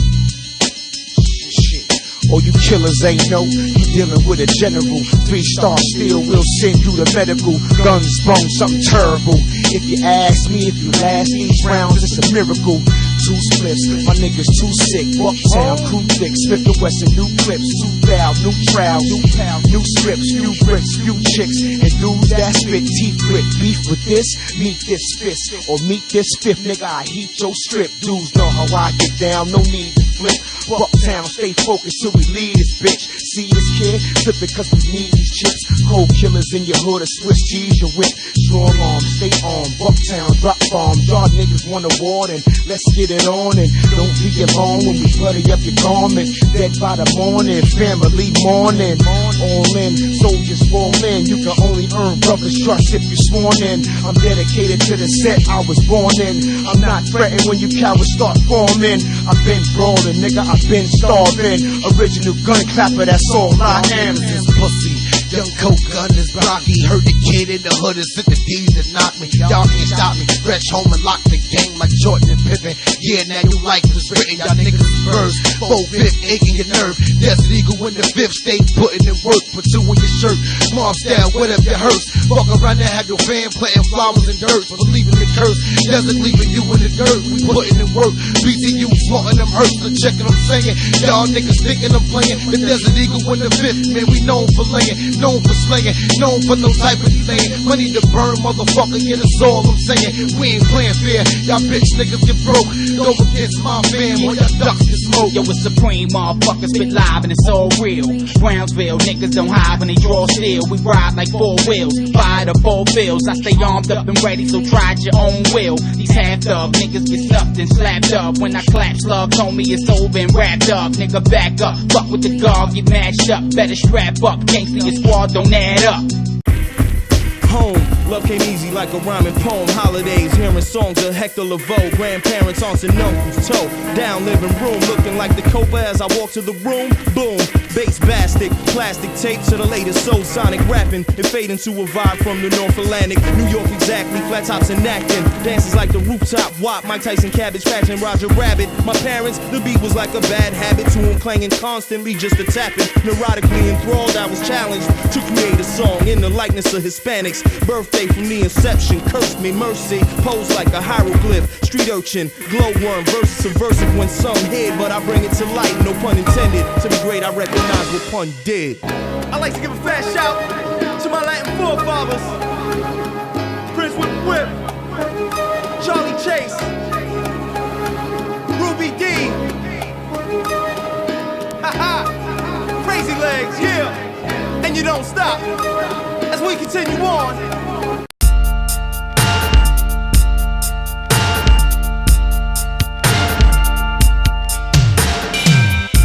Speaker 10: Shit. Oh, you killers ain't know. You dealing with a general. 3-star Steele will send you the medical. Guns, bones, something terrible. If you ask me, if you last these rounds, it's a miracle. 2 splits, my niggas too sick. Bucktown, crew thick, split the Western, new clips, 2 valve, new trial, new pound, new scripts, few bricks, few chicks, and dudes that spit teeth grit. Beef with this, meet this fist, or meet this fifth, nigga. I heat your strip. Dudes know how I get down, no need to flip. Bucktown, stay focused till we leave this bitch. See this kid, flip it cause we need these chips. Cold killers in your hood, a Swiss cheese your whip. Strong arms, stay on. Bucktown, drop bombs. Y'all niggas want a war, and let's get it on. And don't be alone when we bloody up your garment. Dead by the morning, family mourning. All in, soldiers fall in. You can only earn brothers' trust if you're sworn in. I'm dedicated to the set I was born in. I'm not threatened when you cowards start forming. I've been brawling, nigga, I've been starving. Original gun clapper, that's all I am.
Speaker 19: This pussy. Young coke gun is blocky. Heard the kid in the hood is at the D's that knock me. Y'all can't stop me. Fresh home and lock the game like Jordan and Pippen. Yeah, now new life is written. Y'all niggas is birds. 4-5 aching your nerve. Desert Eagle in the 5th state putting in work. Put 2 in your shirt. Mob style, whatever it hurts. Fuck around there, have your fan planting flowers and dirt. Believing the curse. Desert leaving you in the dirt. We putting in work. BTU smarting them hurts. So check what I'm saying. Y'all niggas thinking I'm playing. The Desert Eagle in the 5th. Man, we known for laying. Known for slaying, known for no type of delaying. Money to burn, motherfucker, yeah, that's all I'm saying. We ain't playing fair, y'all bitch niggas get broke. go against my man, boy, I duck the smoke.
Speaker 20: Yo, it's supreme, motherfuckers spit live and it's all real. Brownsville, niggas don't hide when they draw steel. We ride like 4 wheels, fire the 4 fields. I stay armed up and ready, so try at your own will. These half-thug niggas get stuffed and slapped up. When I clap, slug told me it's over and wrapped up. Nigga, back up, fuck with the guard, get mashed up. Better strap up, can't see your squad, don't add up.
Speaker 8: Home, love came easy like a rhyming poem. Holidays, hearing songs of Hector Lavoe. Grandparents, aunts and uncles, toe down living room, looking like the Copa as I walk to the room. Boom, bass bastic, plastic tape to the latest soul sonic rapping. It fade into a vibe from the North Atlantic, New York exactly. Flat tops and acting, dances like the rooftop wop. Mike Tyson, Cabbage Patch and Roger Rabbit. My parents, the beat was like a bad habit to them, clanging constantly just to tap it. Neurotically enthralled, I was challenged to create a song in the likeness of Hispanics. Birthday from the inception, curse me, mercy, pose like a hieroglyph, street urchin, glowworm, verse subversive when some hid, but I bring it to light, no pun intended. To be great, I recognize what pun did.
Speaker 21: I like to give a fast shout to my Latin forefathers, Prince Whip, Charlie Chase, Ruby D, Crazy Legs, yeah, and you don't stop. As we continue on.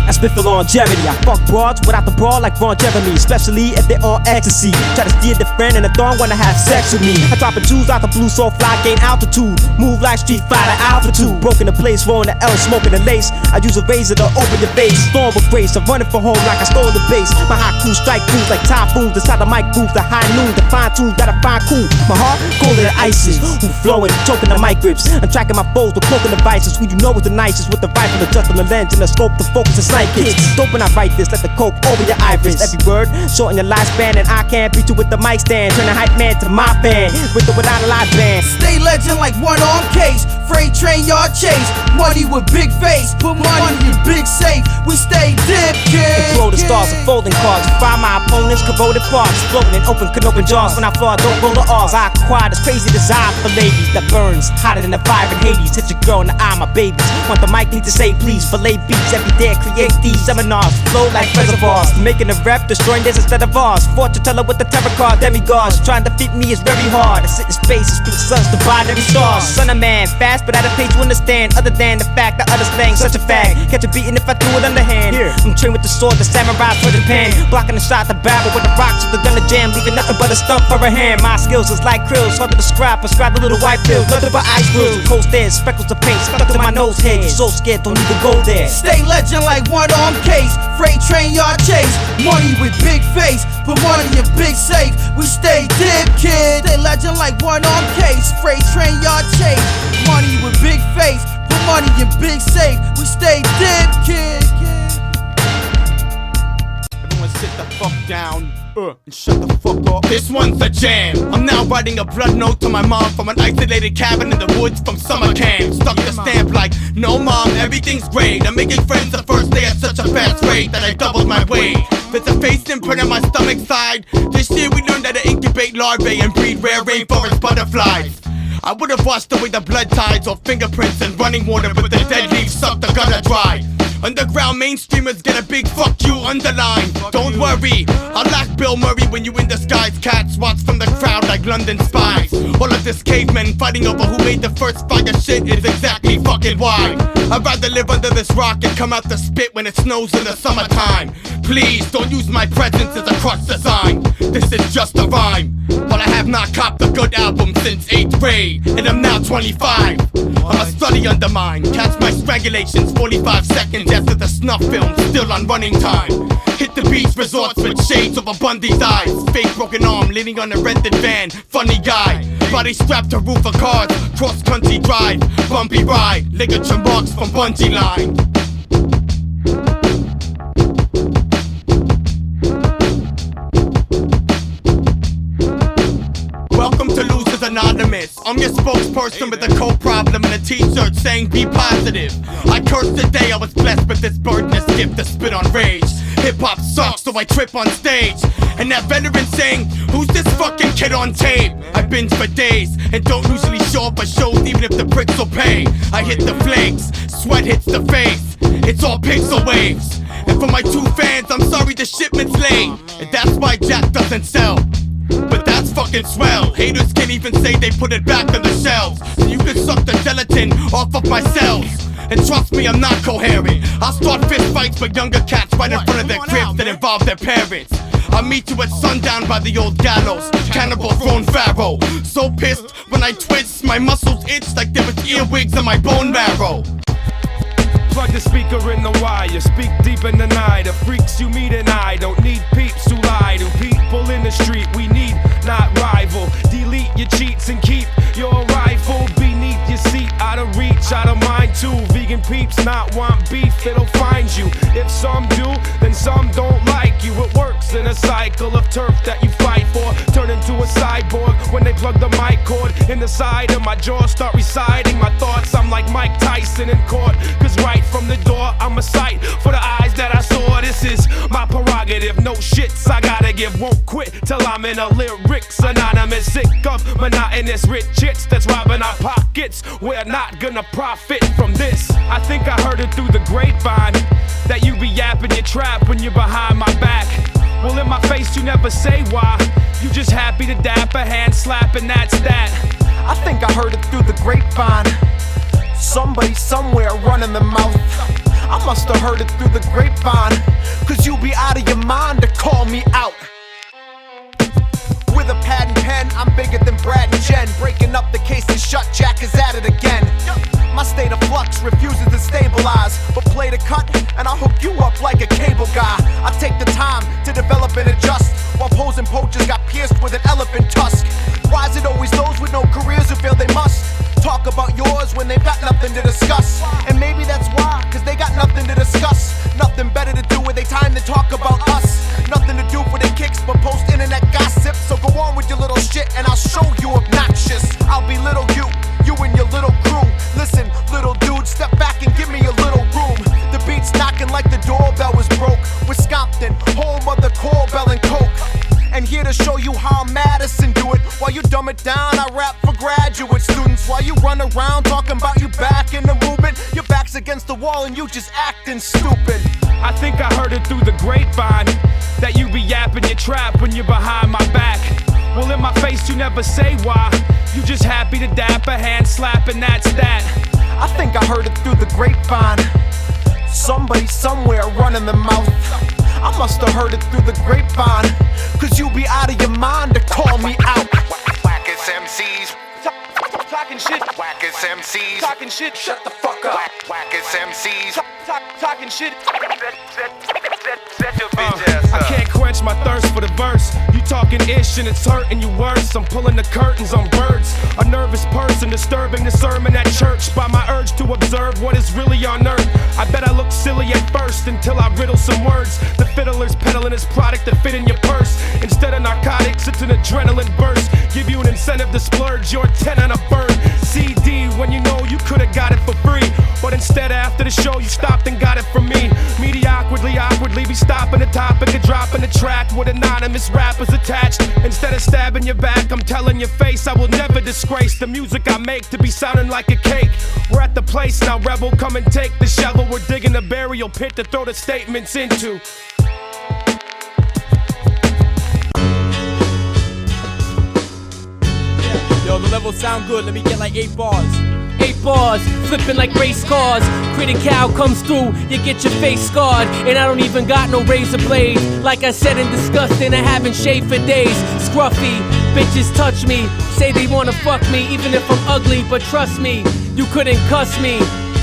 Speaker 1: I spit for longevity. I fuck broads without the bra like Ron Jeremy, especially if they're on ecstasy. Try to steer the friend and the thorn wanna have sex with me. I drop a juice out the blue, so fly, gain altitude. Move like Street Fighter altitude. Broken the place, rolling the L, smoking the lace. I use a razor to open the base. Storm with grace, I'm running for home like I stole the base. My hot crew strike crews like typhoons. Inside the mic booth, the high noon, the fine tunes that I find cool. My heart colder than ISIS, who flowing, choking the mic grips. I'm tracking my foes with cloaking devices. Who you know is the nicest with the rifle, adjusting the lens and the scope to focus the sight kicks. Dope when I write this, let the coke over your iris. Every word, shorten your lifespan, and I can't beat you with the mic stand. Turn a hype man to my fan, with or without a live band.
Speaker 4: Stay legend like one on case. Freight train yard chase. Money with big face. Put money in big safe. We stay dip, kid.
Speaker 1: Throw the stars of folding cards. Find my opponents, corroded parts. Floating in open, can open jaws. When I fall, don't roll the R's. I acquire this crazy desire for ladies that burns hotter than the fire in Hades. Hit your girl in the eye, my babies. Want the mic, need to say please. Fillet beats every day, create these seminars. Flow like reservoirs. Making a rep, destroying this instead of ours. Fortune teller with the terror card. Demigods trying to defeat me is very hard. I sit in space and split suns to binary stars. Son of man, fast but at a pace you understand. Other than the fact that others things such a fag. Catch a beating if I threw it underhand. Here, I'm trained with the sword, the samurai's for Japan. Blocking the shot, the barrel with the rocks, with the gun to jam. Leaving nothing but a stump for a hand. My skills is like krills, hard to describe. Prescribe a little white pills, nothing but ice grills. Cold stairs, speckles of paint stuck to my nose head. You're so scared, don't even go there.
Speaker 4: Stay legend like one arm case. Freight train yard chase. Money with big face. Put money in big safe. We stay dip, kid. Stay legend like one arm case. Freight train yard chase. Money with big face. Put money in big safe. We stay dip, kid.
Speaker 8: Everyone sit the fuck down. And shut the fuck up. This one's a jam. I'm now writing a blood note to my mom from an isolated cabin in the woods from summer camp. Stuck the stamp like, no mom, everything's great. I'm making friends the first day at such a fast rate that I doubled my weight. There's a face imprint on my stomach side. This year we learned how to incubate larvae and breed rare rainforest butterflies. I would've washed away the blood tides or fingerprints and running water, but the dead leaves suck the gutter dry. Underground mainstreamers get a big fuck you underline. Don't worry, I'll lack Bill Murray when you in disguise. Cats watch from the crowd like London spies. All of this cavemen fighting over who made the first fire shit is exactly fucking why. I'd rather live under this rock and come out to spit when it snows in the summertime. Please don't use my presence as a cross design. This is just a rhyme. But I have not copped a good album since 8th grade, and I'm now 25. I'm a study undermined. Catch my strangulations 45 seconds after the snuff film, still on running time. Hit the beach resorts with shades over Bundy's eyes. Fake broken arm, leaning on a rented van. Funny guy, body strapped to roof of cars. Cross country drive, bumpy ride. Ligature marks from bungee line. Welcome to Losers Anonymous. I'm your spokesperson with a cold problem and a t-shirt saying be positive. I cursed the day I was blessed with this burdenous gift to spit on rage. Hip-hop sucks, so I trip on stage. And that veteran saying,
Speaker 5: Who's this fucking kid on tape? I binge for days and don't usually show up at shows even if the bricks will pay. I hit the flakes, sweat hits the face. It's all pixel waves. And for my 2 fans, I'm sorry the shipment's late. And that's why Jack doesn't sell. But that's fucking swell. Haters can't even say they put it back on the shelves. So you can suck the gelatin off of my cells. And trust me, I'm not coherent. I'll start fist fights with younger cats right in front of their cribs that involve their parents. I'll meet you at sundown by the old gallows. Cannibal thrown pharaoh. So pissed when I twist, my muscles itch like there was earwigs in my bone marrow.
Speaker 7: Plug the speaker in the wire, speak deep in the night. The freaks you meet and I don't need peeps who lie to people in the street. We need not rival. Delete your cheats and keep your rifle beneath your seat. Out of reach, out of mind too. Vegan peeps not want beef, it'll find you. If some do, then some don't like you. It works in a cycle of turf that you fight for. Turn into a cyborg when they plug the mic cord in the side of my jaw. Start reciting my thoughts, I'm like Mike Tyson in court. Cause right from the door, I'm a sight for the eyes that I saw. This is my prerogative, no shits I gotta give. Won't quit till I'm in a lyrics anonymous. Sick of monotonous rich hits that's robbing our pockets. We're not gonna profit from this. I think I heard it through the grapevine that you be yapping your trap when you're behind my back. Well, in my face you never say why. You just happy to dap a hand slap and that's that.
Speaker 22: I think I heard it through the grapevine. Somebody somewhere running the mouth. I must have heard it through the grapevine. Cause you be out of your mind to call me out. With a pad and pen, I'm bigger than Brad and Jen. Breaking up the case and shut, Jack is at it again. My state of flux refuses to stabilize, but play the cut and I'll hook you up like a cable guy. I take the time to develop and adjust, while posing poachers got pierced with an elephant tusk. Why is it always those with no careers who feel they must talk about yours when they've got nothing to discuss? And maybe that's why, cause they got nothing to discuss. Nothing better to do with their time to talk about us. Nothing to do for the kicks but post internet gossip. So go on with your little shit and I'll show you obnoxious. I'll belittle you and your little crew. Listen, little dude, step back and give me a little room. The beat's knocking like the doorbell was broke. Wisconsin, home of the call bell and coke. And here to show you how Madison do it. While you dumb it down, I rap for graduate students. While you run around talking about you back in the movement, your back's against the wall and you just acting stupid.
Speaker 7: I think I heard it through the grapevine that you be yapping your trap when you're behind my back. Well, in my face you never say why. You just happy to dap a hand slap and that's that.
Speaker 22: I think I heard it through the grapevine. Somebody somewhere running the mouth. I must have heard it through the grapevine. Cause you be out of your mind to call me out.
Speaker 23: Whackers MCs
Speaker 22: talking shit.
Speaker 23: Whackers MCs
Speaker 22: talking shit. Shut the fuck up.
Speaker 23: Whackers MCs
Speaker 22: talking shit.
Speaker 7: I can't quench my thirst for the verse. You talking ish and it's hurting you worse. I'm pulling the curtains on birds. A nervous person disturbing the sermon at church by my urge to observe what is really on earth. I bet I look silly at first until I riddle some words. The fiddler's peddling his product to fit in your purse. Instead of narcotics, it's an adrenaline burst. Give you an incentive to splurge your 10 on a bird CD when you know you could've got it for free. But instead after the show you stopped and got it from me. Mediocrity, awkwardly be stopping the topic and dropping the track with anonymous rappers attached. Instead of stabbing your back, I'm telling your face I will never disgrace the music I make to be sounding like a cake. We're at the place now, rebel, come and take the shovel. We're digging a burial pit to throw the statements into.
Speaker 2: Yo, the levels sound good, let me get like 8 bars.
Speaker 11: 8 bars, flipping like race cars. Critical comes through, you get your face scarred. And I don't even got no razor blade. Like I said in disgusting, I haven't shaved for days. Scruffy, bitches touch me. Say they wanna fuck me, even if I'm ugly. But trust me, you couldn't cuss me.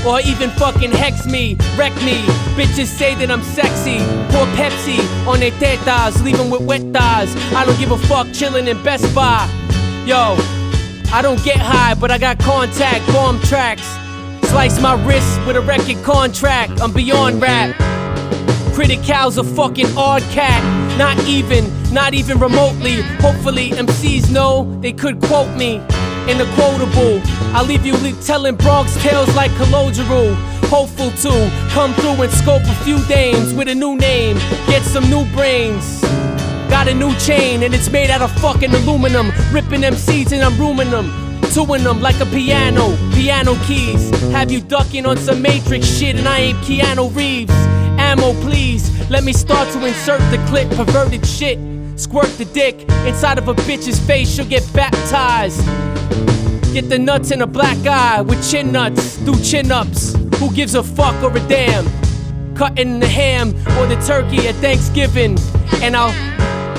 Speaker 11: Or even fucking hex me, wreck me. Bitches say that I'm sexy. Pour Pepsi on their tetas, leave them with wet thighs. I don't give a fuck, chillin' in Best Buy. Yo, I don't get high, but I got contact, bomb tracks. Slice my wrist with a record contract, I'm beyond rap. Critical's a fucking odd cat. Not even remotely. Hopefully MCs know they could quote me in the quotable. I'll leave you telling Bronx tales like Colodgeral. Hopeful to come through and scope a few dames with a new name. Get some new brains. got a new chain and it's made out of fucking aluminum. Ripping them seeds and I'm rooming them. Twoing them like a piano keys. Have you ducking on some Matrix shit and I ain't Keanu Reeves. Ammo please, let me start to insert the clip. Perverted shit, squirt the dick inside of a bitch's face, she'll get baptized. Get the nuts in a black eye with chin nuts, do chin ups. Who gives a fuck or a damn? Cutting the ham or the turkey at Thanksgiving, and I'll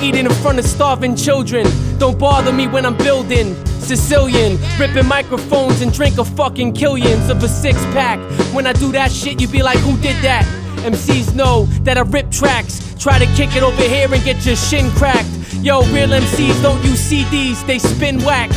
Speaker 11: eat it in front of starving children. Don't bother me when I'm building. Sicilian, ripping microphones and drink a fucking killions of a 6-pack. When I do that shit, you be like, who did that? MCs know that I rip tracks. Try to kick it over here and get your shin cracked. Yo, real MCs don't use CDs, they spin wax.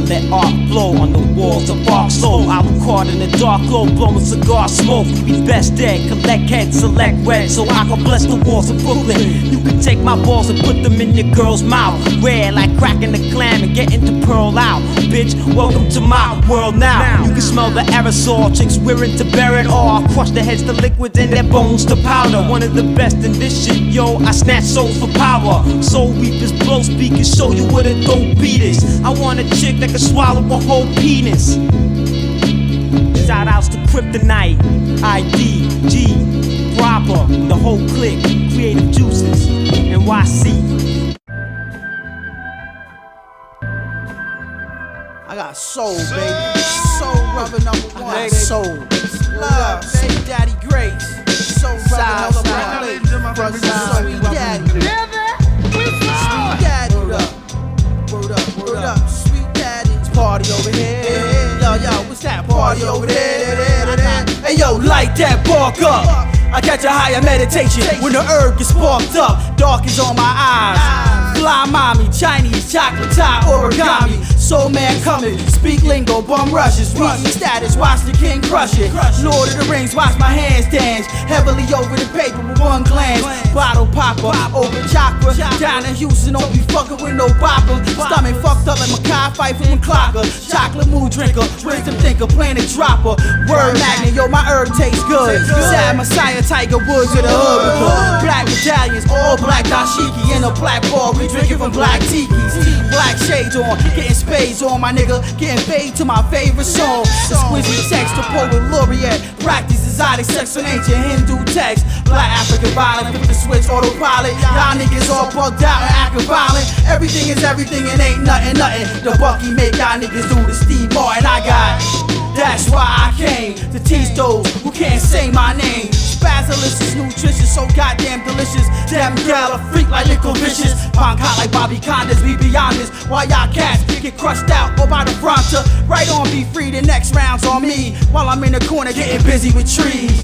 Speaker 1: Let art flow on the walls of Arc Soul. Alucard in the dark glow, blowing cigar smoke. We be best dead, collect heads, select red, so I can bless the walls of Brooklyn. You can take my balls and put them in your girl's mouth. Red like cracking the clam and getting to pearl out. Bitch, welcome to my world now. You can smell the aerosol, chicks wearing to bear it all. I crush their heads to liquids and their bones to powder. One of the best in this shit, yo. I snatch souls for power. Soul reapers, blow speakers, show you what a dope beat is. I want a chick that can swallow a whole penis. Shout outs to Kryptonite, ID, G, Proper, the whole clique, Creative Juices, NYC.
Speaker 4: I got soul, baby. Soul rubber number one. Soul. Love, baby. Daddy Grace. Soul rubber number one. Brother, sweet daddy. Sweet daddy. Word up. Word up. Sweet daddy. It's party over here. Yo, what's that party over there? Hey, yo, light that bark up. I catch a higher meditation when the herb gets sparked up. Dark is on my eyes. Fly mommy, Chinese, chocolate tie, origami. Soul man coming, speak lingo, bum rushes. Reading status, watch the king crush it. Lord of the Rings, watch my hands dance. Heavily over the paper with one glance. Bottle popper, open chakra. Down in Houston, don't be fucking with no bopper. Stomach fucked up like Makai fight from Clocker. Chocolate mood drinker, wisdom thinker, planet dropper. Word magnet, yo, my herb tastes good. Sad Messiah, Tiger Woods to the hood. Black medallions, all black dashiki. In a black bar, we drinking from black tikis. Black shades on, getting spades on, my nigga. Getting paid to my favorite song. Exquisite sex, the poet laureate. Practice exotic sex on ancient Hindu text. Black African violent, flip the switch, autopilot. Y'all niggas all bugged out and acting violent. Everything is everything and ain't nothing. The Bucky make y'all niggas do the Steve Martin I got. That's why I came to teach those who can't say my name. Spazilicious, is nutritious, so goddamn delicious. Damn gal, a freak like Nickel Vicious. Punk hot like Bobby Condas, we be honest. While y'all cats get crushed out or by the fronter. Right on, be free, the next round's on me. While I'm in the corner getting busy with trees.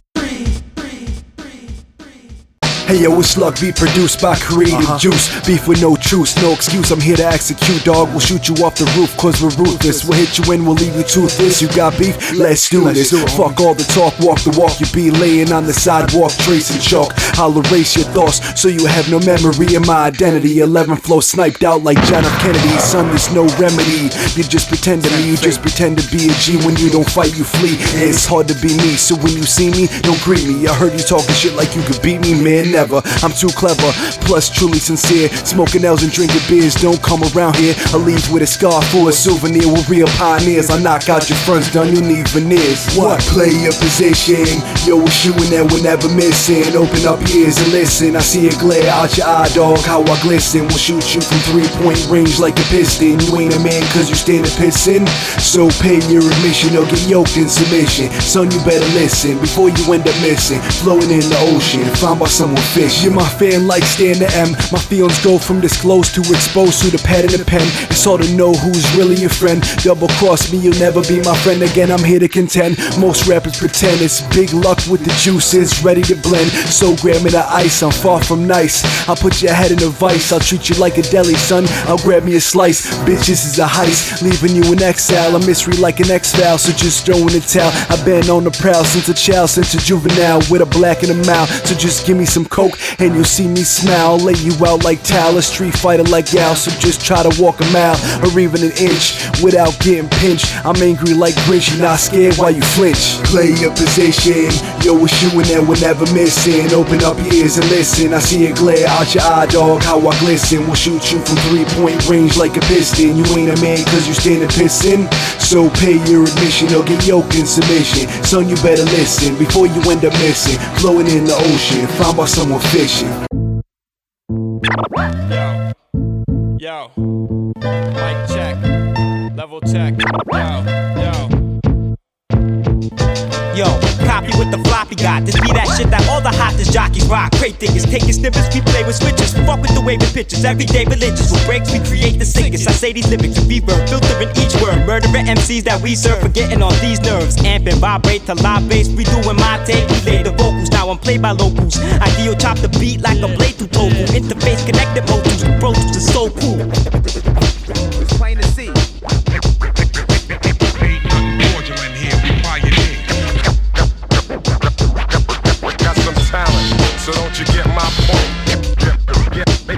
Speaker 6: Hey yo, it's Luck, beat produced by Creative Juice. Beef with no truce, no excuse, I'm here to execute, dog. We'll shoot you off the roof, cause we're ruthless. We'll hit you in, we'll leave you toothless. You got beef? Let's do this. Fuck all the talk, walk the walk. You be laying on the sidewalk, tracing chalk. I'll erase your thoughts, so you have no memory of my identity. 11 flow sniped out like John F. Kennedy. Son, there's no remedy. You just pretend to me, you just pretend to be a G. When you don't fight, you flee. It's hard to be me, so when you see me, don't greet me. I heard you talking shit like you could beat me, man. Never, I'm too clever, plus truly sincere. Smoking L's and drinking beers, don't come around here. I leave with a scar for a souvenir. We're real pioneers, I knock out your fronts, done, you need veneers. What? Play your position, yo, we're shooting that we're never missing. Open up your ears and listen, I see it glare out your eye, dog, how I glisten. We'll shoot you from 3-point range like a piston. You ain't a man cause you stand a pissing. So pay your admission or get yoked in submission. Son, you better listen before you end up missing. Flowing in the ocean, found by someone fish. You're my fan like Stan to M. My feelings go from disclosed to exposed to the pad and the pen. It's hard to know who's really your friend. Double cross me, you'll never be my friend again. I'm here to contend. Most rappers pretend it's big luck with the juices ready to blend. So grab me the ice, I'm far from nice. I'll put your head in a vice. I'll treat you like a deli, son. I'll grab me a slice. Bitch, this is a heist, leaving you in exile. A mystery like an X-File, so just throw in the towel. I've been on the prowl since a child, since a juvenile, with a black in the mouth. So just give me some coke, and you'll see me smile. Lay you out like Tal, a street fighter like Gal. So just try to walk a mile, or even an inch, without getting pinched. I'm angry like Grinch, you not scared while you flinch. Play your position, yo, we're shooting and we're never missing. Open up your ears and listen, I see it glare out your eye, dog, how I glisten. We'll shoot you from 3-point range like a piston. You ain't a man cause you standing pissing, so pay your admission or get yoked in submission. Son, you better listen before you end up missing, floating in the ocean, found by someone fishing.
Speaker 2: Yo, mic check, level check,
Speaker 1: Yo, copy with the floppy got. This be that shit that all the hottest jockeys rock. Great thinkers, taking snippets, we play with switches. Fuck with the waving pictures, everyday religious. With breaks, we create the sickest. I say these lyrics with reverb, filtering each word. Murdering MCs that we serve, forgetting all these nerves. Amp and vibrate to live bass, redoing my take. We lay the vocals, now I'm played by locals. Ideal chop the beat like a blade through tofu. Interface connected motus, Pro Tools is so cool.
Speaker 22: It's plain to see.
Speaker 7: So don't you get my point?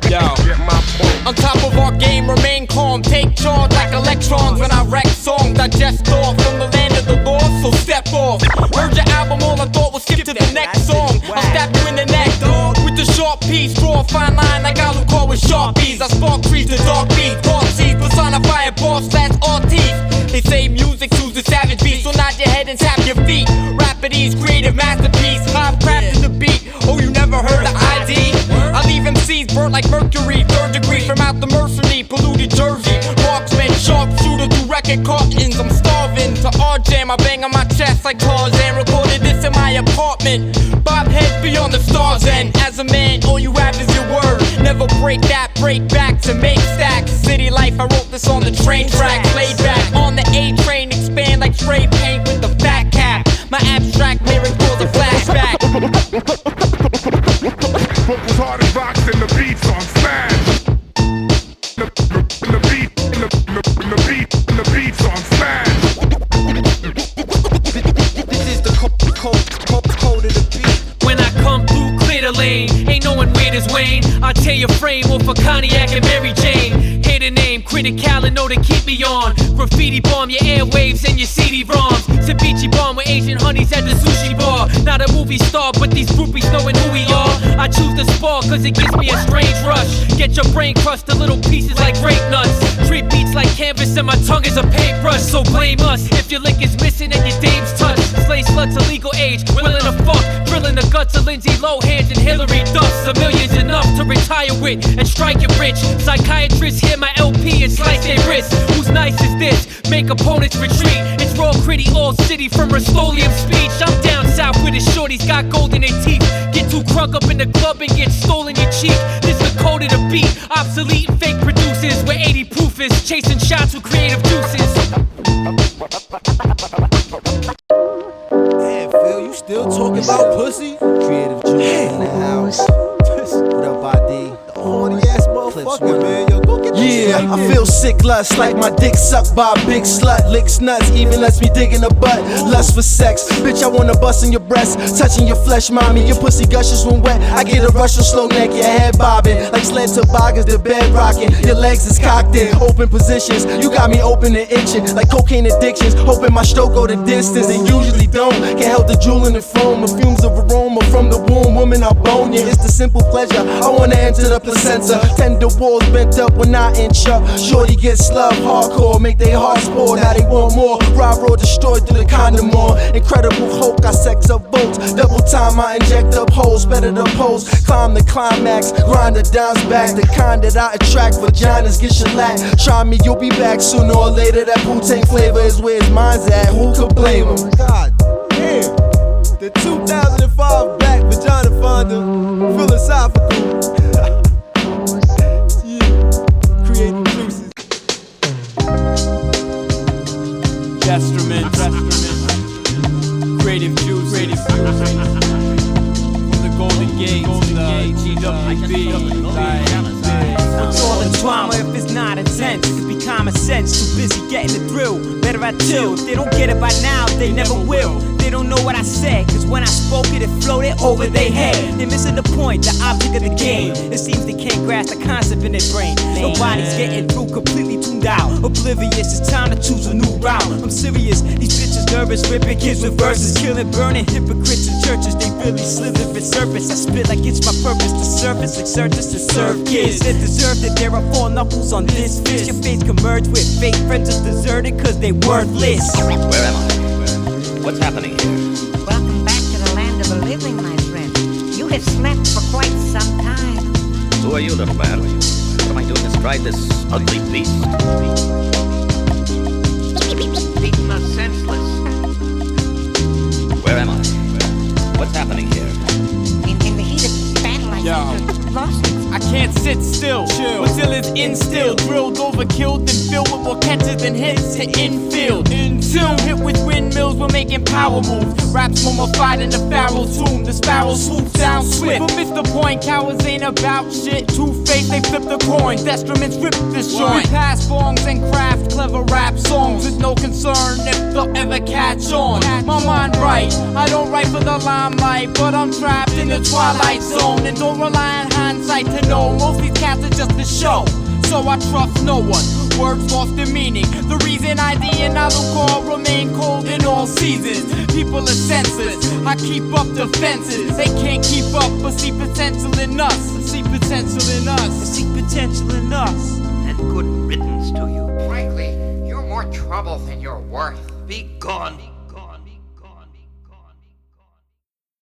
Speaker 7: Get my point.
Speaker 22: On top of our game, remain calm. Take charge like electrons when I wreck songs. Digest off from the land of the lost, so step off. Heard your album, all I thought was skip to the next song. I'll stab you in the neck, dog. With the sharp piece, draw a fine line like Alucard with Sharpies. I spark trees to dark beats, dark seeds, personify a boss slash artiste. They say music soothes the savage beast, so nod your head and tap your feet. Rapides, creative masterpiece, high crafted the beat. Oh, you never heard of ID? I leave MCs burnt like mercury, 3rd degree from out the mercenary, polluted Jersey. Marksman, sharpshooter through record cartons. I'm starving to R-Jam, I bang on my chest like Tarzan. Recorded this in my apartment. Bob head beyond the stars, and as a man, all you have is your word. Never break that, break back to make stacks. City life, I wrote this on the train track. Laid back on the A train, expand like spray paint with the fat cap. My abstract lyric pulls a flashback.
Speaker 7: Vocals hard as rocks and the beats on smash. The beats on smash.
Speaker 22: This is the code of the beat.
Speaker 11: When I come through, clear the lane. Ain't no one weird as Wayne. I tear your frame off a cognac and Mary Jane. Hear the name, critical and know to keep me on. Graffiti bomb your airwaves and your CD-ROMs. Ceviche bomb with Asian honeys at the sushi bar. Not a movie star, but these groupies knowing who we are. I choose to spar cause it gives me a strange rush. Get your brain crushed to little pieces like grape nuts. Treat beats like canvas and my tongue is a paintbrush. So blame us if your lick is missing and your dame's touch. Slay sluts of legal age, willing to fuck. Drilling the guts of Lindsay Lohan and Hillary Duff's. A million's enough to retire with and strike it rich. Psychiatrists hear my LP and slice their wrists. Who's nice is this? Make opponents retreat. It's raw, gritty, all city from Rust-Oleum speech. I'm down south with his shorties got gold in their teeth. Get too crunk up in the club and get stolen your cheek. This the code of the beat. Obsolete and fake producers where 80 proof is. Chasing shots with creative juices.
Speaker 17: Damn, Phil, you still talking about pussy? Creative juice in the house. What up, ID? The horny ass motherfucker, man. Yo, go get
Speaker 4: Yeah, I feel sick lust like my dick sucked by a big slut. Licks nuts, even lets me dig in the butt. Lust for sex, bitch, I wanna bust in your breast. Touching your flesh, mommy, your pussy gushes when wet. I get a rush of slow neck, your head bobbing. Like sled toboggans, the bed rocking. Your legs is cocked in open positions. You got me open and itching like cocaine addictions. Hoping my stroke go the distance and usually don't. Can't help the drool in the foam, the fumes of aroma from the womb. Woman, I bone ya, it's the simple pleasure. I wanna enter the placenta. Tender walls bent up when I inch up. Shorty gets slubbed hardcore, make they hearts pour. Now they want more. Rob road destroyed through the condom more. Incredible Hulk, I sex up votes. Double time, I inject up holes. Better the post, climb the climax. Grind the downs back. The kind that I attract. Vaginas get shellacked. Try me, you'll be back sooner or later. That Wu-Tang flavor is where his mind's at. Who could blame him? God damn. The 2005 Black Vagina Fonda. Philosophical. Creative juices.
Speaker 2: Destruments, creative juice, from the Golden Gate to the GWB.
Speaker 1: What's all the drama if it's not intense? It could be common sense, too busy getting the thrill. Better I chill, if they don't get it by now, they never will. They don't know what I said, cause when I spoke it, it floated over their head. They're missing the point, the object of the game. It seems they can't grasp the concept in their brain. Nobody's getting through, completely tuned out. Oblivious, it's time to choose a new route. I'm serious, these bitches nervous, ripping kids with verses. Killing, burning hypocrites in churches, they really slither for surface. I spit like it's my purpose to surface, exert this to serve kids that deserve that there are 4 knuckles on this fist. Your face can merge with fake friends that's deserted cause they worthless.
Speaker 9: Where am I? What's happening here?
Speaker 12: Welcome back to the land of the living, my friend. You have slept for quite some time.
Speaker 9: Who are you, little man? What am I doing astride this ugly beast?
Speaker 12: Beaten us senseless.
Speaker 9: Where am I? What's happening here?
Speaker 12: In the heat of battle, I lost it.
Speaker 2: I can't sit still. Brazil is instilled, drilled, overkilled, and filled with more catches than hits to infield. Until hit with windmills, we're making power moves. Raps mummified in the pharaoh tomb. The sparrow swoops down swift. But miss the point, cowards ain't about shit. Two-faced, they flip the coin. Destruments rip this joint. We pass bongs and craft clever rap songs with no concern if they'll ever catch on. My mind right, I don't write for the limelight, but I'm trapped in the twilight zone and don't rely on hindsight to know most these cats are just a show. So I trust no one. Words lost their meaning. The reason ID and Alucard remain cold in all seasons. People are senseless. I keep up defenses. They can't keep up, but see potential in us. See potential in us. See potential in us.
Speaker 12: And good riddance to you. Frankly, you're more trouble than you're worth. Be gone.